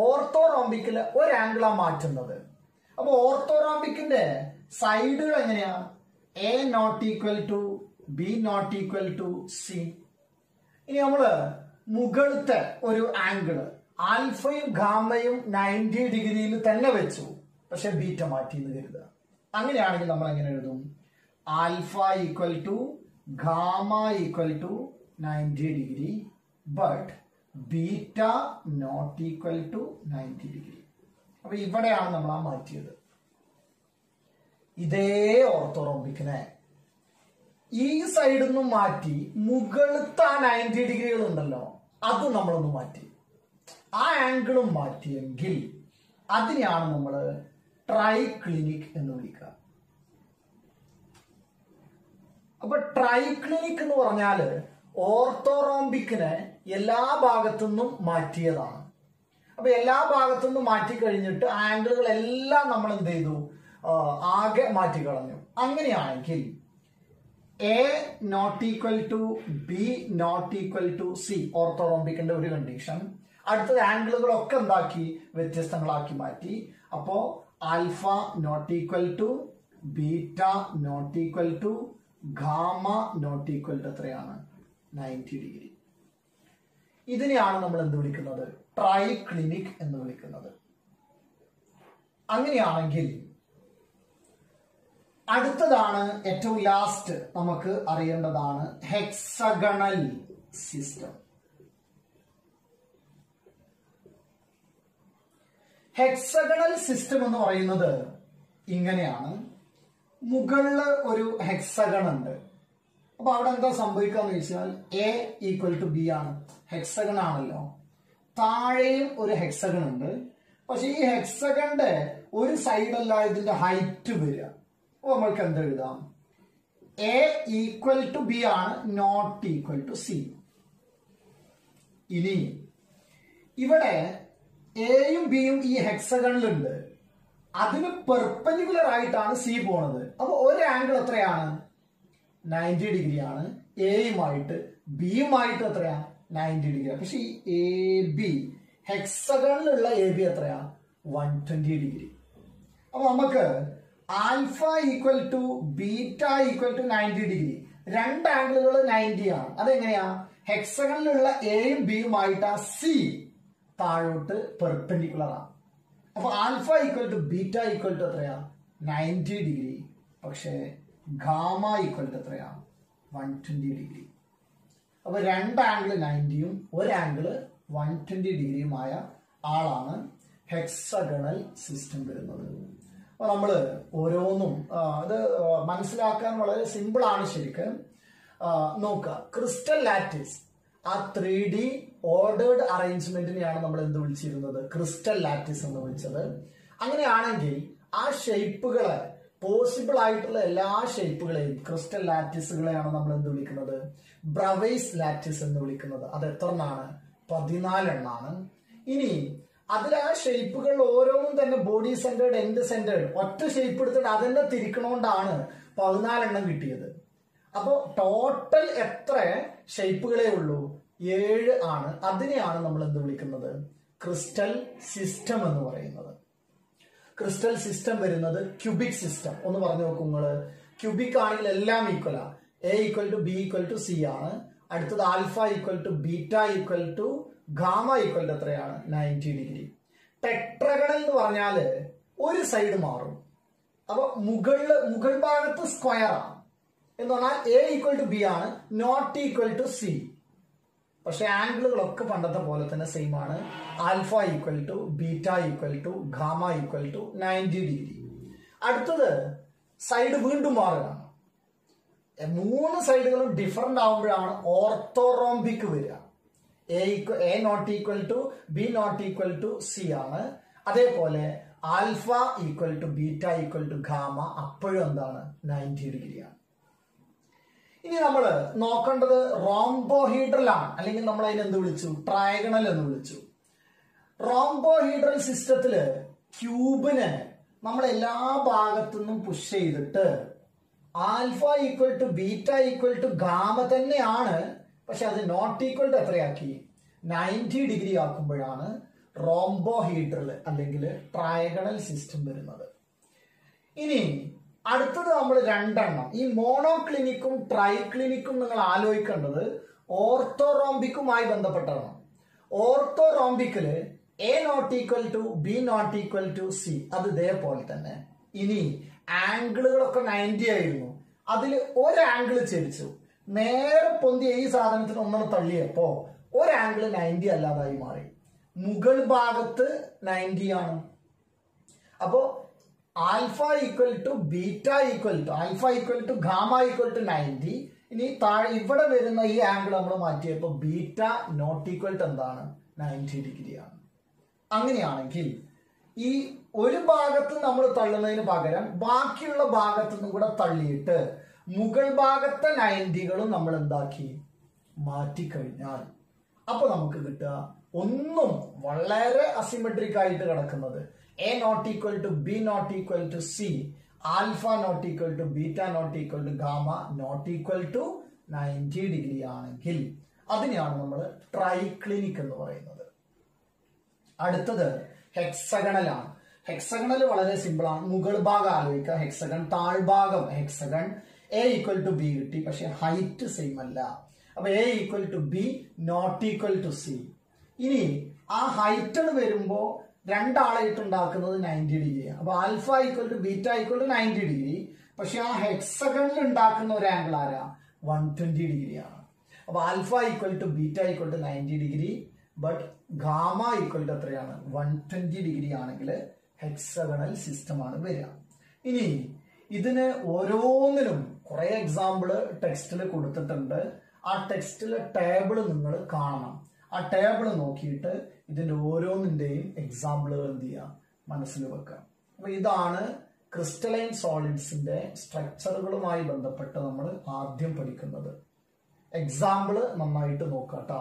ഓർത്തോറോംബിക്കിൽ ഒരു ആംഗിളാ മാറ്റുന്നത്. അപ്പൊ ഓർത്തോറോംബിക്കിന്റെ സൈഡുകൾ എങ്ങനെയാ? A not equal to B not equal to C. ഇനി നമ്മള് മുകളിലത്തെ ഒരു ആംഗിള് ആൽഫയും ഗാമയും 90 ഡിഗ്രിയിൽ തന്നെ വെച്ചു, പക്ഷെ ബീറ്റ മാറ്റി എന്ന് കരുതുക. അങ്ങനെയാണെങ്കിൽ നമ്മൾ എങ്ങനെ എഴുതും? Alpha equal to gamma equal to 90 degree, but beta not equal to 90 degree. അപ്പൊ ഇവിടെയാണ് നമ്മൾ ആ മാറ്റിയത്. ഇതേ ഓർത്തോറോംബിക്കിനെ ഈ സൈഡിൽ നിന്നും മാറ്റി മുകളിലത്തെ ആ 90 ഡിഗ്രികൾ ഉണ്ടല്ലോ, അത് നമ്മളൊന്ന് മാറ്റി. ആ ആംഗിളും മാറ്റിയെങ്കിൽ അതിനെയാണ് നമ്മൾ ട്രൈക്ലിനിക് എന്ന് വിളിക്കുക. അപ്പൊ ട്രൈക്ലിനിക് എന്ന് പറഞ്ഞാല് ഓർത്തോറോംബിക്കിനെ എല്ലാ ഭാഗത്തുനിന്നും മാറ്റിയതാണ്. അപ്പൊ എല്ലാ ഭാഗത്തുനിന്നും മാറ്റി കഴിഞ്ഞിട്ട് ആംഗിളുകൾ എല്ലാം നമ്മൾ എന്ത് ചെയ്തു? ആകെ മാറ്റിക്കളഞ്ഞു. അങ്ങനെയാണെങ്കിൽ A not equal to B not equal to C ഓർത്തോറോംബിക്കിന്റെ ഒരു കണ്ടീഷൻ. അടുത്തത് ആംഗിളുകളൊക്കെ എന്താക്കി? വ്യത്യസ്തങ്ങളാക്കി മാറ്റി. അപ്പോ alpha not equal to beta not equal to gamma not equal to എത്രയാണ്? 90 ഡിഗ്രി. ഇതിനെയാണ് നമ്മൾ എന്ത് വിളിക്കുന്നത്? ട്രൈക്ലിനിക് എന്ന് വിളിക്കുന്നത്. അങ്ങനെയാണെങ്കിൽ അടുത്തതാണ് ഏറ്റവും ലാസ്റ്റ് നമുക്ക് അറിയേണ്ടതാണ് ഹെക്സഗണൽ സിസ്റ്റം. ഹെക്സഗണൽ സിസ്റ്റം എന്ന് പറയുന്നത് ഇങ്ങനെയാണ്. മുകളില് ഒരു ഹെക്സഗൺ ഉണ്ട്. അപ്പൊ അവിടെ എന്താ സംഭവിക്കാന്ന് ചോദിച്ചാൽ എ ഈക്വൽ ടു ബി ആണ്, ഹെക്സഗൺ ആണല്ലോ. താഴെയും ഒരു ഹെക്സഗൺ ഉണ്ട്. പക്ഷെ ഈ ഹെക്സഗണിന്റെ ഒരു സൈഡല്ല ഇതിന്റെ ഹൈറ്റ് വരിക. അപ്പൊ നമ്മൾക്ക് എന്ത് എഴുതാം? എ ഈക്വൽ ടു ബി ആണ്, നോട്ട് ഈക്വൽ ടു സി. ഇനി ഇവിടെ എയും ബിയും ഈ ഹെക്സഗണിലുണ്ട്. അതിന് പെർപെൻഡിക്കുലർ ആയിട്ടാണ് സി പോണത്. അപ്പൊ ഒരു ആംഗിൾ എത്രയാണ്? 90 ഡിഗ്രിയാണ്. എയുമായിട്ട് ബിയുമായിട്ട് എത്രയാ? 90 ഡിഗ്രി. പക്ഷെ ഈ എ ബി ഹെക്സഗണിലുള്ള എ ബി എത്രയാ? 120 ഡിഗ്രി. അപ്പൊ നമുക്ക് alpha equal to beta equal to 90 degree. രണ്ട് ആംഗിളുകൾ 90 ആണ്. അതെങ്ങനെയാ? ഹെക്സഗണിലുള്ള എയും ബിയുമായിട്ട് ആ സി താഴോട്ട് പെർപെൻഡിക്കുലർ ആണ്. അപ്പൊ alpha equal to beta equal to എത്രയാ? 90 ഡിഗ്രി. പക്ഷേ ഗാമ ഈക്വൽ ടു എത്രയാ? 120 ഡിഗ്രി. അപ്പൊ രണ്ട് ആംഗിൾ 90യും ഒരു ആംഗിൾ 120 ഡിഗ്രിയുമായ ആളാണ് ഹെക്സഗണൽ സിസ്റ്റം വരുന്നത്. അപ്പൊ നമ്മള് ഓരോന്നും അത് മനസ്സിലാക്കാൻ വളരെ സിമ്പിൾ ആണ് ശരിക്കും. നോക്കുക, ക്രിസ്റ്റൽ ലാറ്റിസ് ആ 3D ഓർഡേർഡ് അറേഞ്ച്മെന്റിനെയാണ് നമ്മൾ എന്ത് വിളിച്ചിരുന്നത്? ക്രിസ്റ്റൽ ലാറ്റിസ് എന്ന് വിളിച്ചത്. അങ്ങനെയാണെങ്കിൽ ആ ഷേപ്പുകളെ, പോസിബിൾ ആയിട്ടുള്ള എല്ലാ ഷേപ്പുകളെയും ക്രിസ്റ്റൽ ലാറ്റിസുകളെയാണ് നമ്മൾ എന്ത് വിളിക്കുന്നത്? ബ്രവൈസ് ലാറ്റിസ് എന്ന് വിളിക്കുന്നത്. അത് എത്ര എണ്ണാണ്? 14 എണ്ണാണ്. ഇനി അതിൽ ആ ഷേപ്പുകൾ ഓരോന്നും തന്നെ ബോഡി സെന്റേർഡ്, എൻഡ് സെന്റേർഡ്, ഒറ്റ ഷേപ്പ് എടുത്തിട്ട് അതെന്നെ തിരിക്കണോണ്ടാണ് 14 എണ്ണം കിട്ടിയത്. അപ്പോ ടോട്ടൽ എത്ര ഷേപ്പുകളേ ഉള്ളൂ? 7 ആണ്. അതിനെയാണ് നമ്മൾ എന്ത് വിളിക്കുന്നത്? ക്രിസ്റ്റൽ സിസ്റ്റം എന്ന് പറയുന്നത്. ക്രിസ്റ്റൽ സിസ്റ്റം വരുന്നത് ക്യൂബിക് സിസ്റ്റം. ഒന്ന് പറഞ്ഞു നോക്കൂ നിങ്ങള്. ക്യൂബിക് ആണെങ്കിൽ എല്ലാം ഈക്വലാ. A equal to B equal to C ആണ്. അടുത്തത് alpha equal to beta equal to gamma equal to എത്രയാണ്? 90 ഡിഗ്രി. ടെട്രഗണൽ എന്ന് പറഞ്ഞാല് ഒരു സൈഡ് മാറും. അപ്പൊ മുകൾ ഭാഗത്ത് സ്ക്വയർ ആണ് എന്ന് പറഞ്ഞാൽ എ ഈക്വൽ ടു ബി ആണ്, നോട്ട് ഈക്വൽ ടു സി. പക്ഷെ ആംഗിളുകളൊക്കെ പണ്ടത്തെ പോലെ തന്നെ സെയിം ആണ്. Alpha equal to beta equal to gamma equal to 90 degree. അടുത്തത് സൈഡ് വീണ്ടും മാറുകയാണ്. 3 സൈഡുകളും ഡിഫറെന്റ് ആവുമ്പോഴാണ് ഓർത്തോറോംബിക് വരിക. A not equal to B not equal to C ആണ്. അതേപോലെ alpha equal to beta equal to gamma അപ്പോഴും എന്താണ്? 90 ഡിഗ്രിയാണ്. ഇനി നമ്മൾ നോക്കേണ്ടത് റോംബോഹീഡ്രൽ ആണ്, അല്ലെങ്കിൽ നമ്മൾ അതിനെ എന്ത് വിളിച്ചു? ട്രയഗണൽ എന്ന് വിളിച്ചു. റോംബോഹീഡ്രൽ സിസ്റ്റത്തില് ക്യൂബിനെ നമ്മൾ എല്ലാ ഭാഗത്തു നിന്നും പുഷ് ചെയ്തിട്ട് alpha equal to beta equal to ഗാമ തന്നെയാണ്. പക്ഷെ അത് നോട്ട് ഈക്വൽ ടു എത്രയാക്കി? 90 ഡിഗ്രി ആക്കുമ്പോഴാണ് റോംബോഹീഡ്രൽ അല്ലെങ്കിൽ ട്രയഗണൽ സിസ്റ്റം വരുന്നത്. ഇനി അടുത്തത് നമ്മൾ 2 എണ്ണം, ഈ മോണോക്ലിനിക്കും ട്രൈക്ലിനിക്കും നിങ്ങൾ ആലോചിക്കേണ്ടത് ഓർത്തോറോംബിക്കുമായി ബന്ധപ്പെട്ടാണ്. ഓർത്തോറോംബിക്കില് A not equal to B not equal to C, അത് ഇതേപോലെ തന്നെ. ഇനി ആംഗിളുകളൊക്കെ 90 ആയിരുന്നു. അതിൽ ഒരു ആംഗിൾ ചരിച്ചു, നേരെ പൊന്തിയ ഈ സാധനത്തിന് ഒന്നാണ് തള്ളിയപ്പോ ഒരു ആംഗിൾ 90 അല്ലാതായി മാറി. മുകൾ ഭാഗത്ത് 90 ആണ്. അപ്പോ alpha equal to beta equal to alpha equal to gamma equal to 90. ഇനി താഴെ ഇവിടെ വരുന്ന ഈ ആംഗിൾ നമ്മൾ മാറ്റിയപ്പോൾ ബീറ്റ നോട്ട് ഈക്വൽ ടു എന്താണ്? 90 ഡിഗ്രിയാണ്. അങ്ങനെയാണെങ്കിൽ ഈ ഒരു ഭാഗത്ത് നമ്മൾ തള്ളുന്നതിന് പകരം ബാക്കിയുള്ള ഭാഗത്തു നിന്നും കൂടെ തള്ളിയിട്ട് മുകൾ ഭാഗത്തെ 90കളും നമ്മൾ എന്താക്കി? മാറ്റിക്കഴിഞ്ഞാൽ അപ്പൊ നമുക്ക് കിട്ടുക ഒന്നും വളരെ അസിമെട്രിക് ആയിട്ട് കിടക്കുന്നത് A not equal to B not equal to C, alpha not equal to beta not equal to gamma not equal to 90 degree ആണെങ്കിൽ അതിനെയാണ് നമ്മൾ ട്രൈക്ലിനിക് എന്ന് പറയുന്നത്. അടുത്തത് ഹെക്സഗണൽ ആണ്. ഹെക്സഗണൽ വളരെ സിമ്പിൾ ആണ്. മുകൾ ഭാഗം ആലോചിക്കുക, ഹെക്സഗൺ. താഴ്ഭാഗം hexagon. A equal to B കിട്ടി, പക്ഷെ ഹൈറ്റ് സെയിം അല്ല. അപ്പൊ A equal to B not equal to C. ഇനി ആ ഹൈറ്റ് വരുമ്പോ രണ്ടാളായിട്ട് ഉണ്ടാക്കുന്നത് 90 ഡിഗ്രിയാണ്. അപ്പൊ alpha equal to beta equal to 90 degree. പക്ഷെ ആ ഹെക്സഗണിൽ ഉണ്ടാക്കുന്ന ഒരു ആംഗിൾ ആരാ? 120 ഡിഗ്രിയാണ്. അപ്പൊ alpha equal to beta equal to 90 degree, but gamma equal to എത്രയാണ്? 120 ഡിഗ്രി ആണെങ്കിൽ ഹെക്സഗണൽ സിസ്റ്റം ആണ് വരിക. ഇനി ഇതിന് ഓരോന്നിനും കുറെ എക്സാമ്പിള് ടെക്സ്റ്റിൽ കൊടുത്തിട്ടുണ്ട്. ആ ടെക്സ്റ്റിലെ ടേബിൾ നിങ്ങൾ കാണണം. ആ ടേബിൾ നോക്കിയിട്ട് ഇതിന്റെ ഓരോന്നിന്റെയും എക്സാമ്പിളുകൾ എന്ത് ചെയ്യുക? മനസ്സിൽ വെക്കുക. അപ്പൊ ഇതാണ് ക്രിസ്റ്റലൈൻ സോളിഡ്സിന്റെ സ്ട്രക്ചറുകളുമായി ബന്ധപ്പെട്ട് നമ്മൾ ആദ്യം പഠിക്കുന്നത്. എക്സാമ്പിള് നന്നായിട്ട് നോക്കാം കേട്ടോ.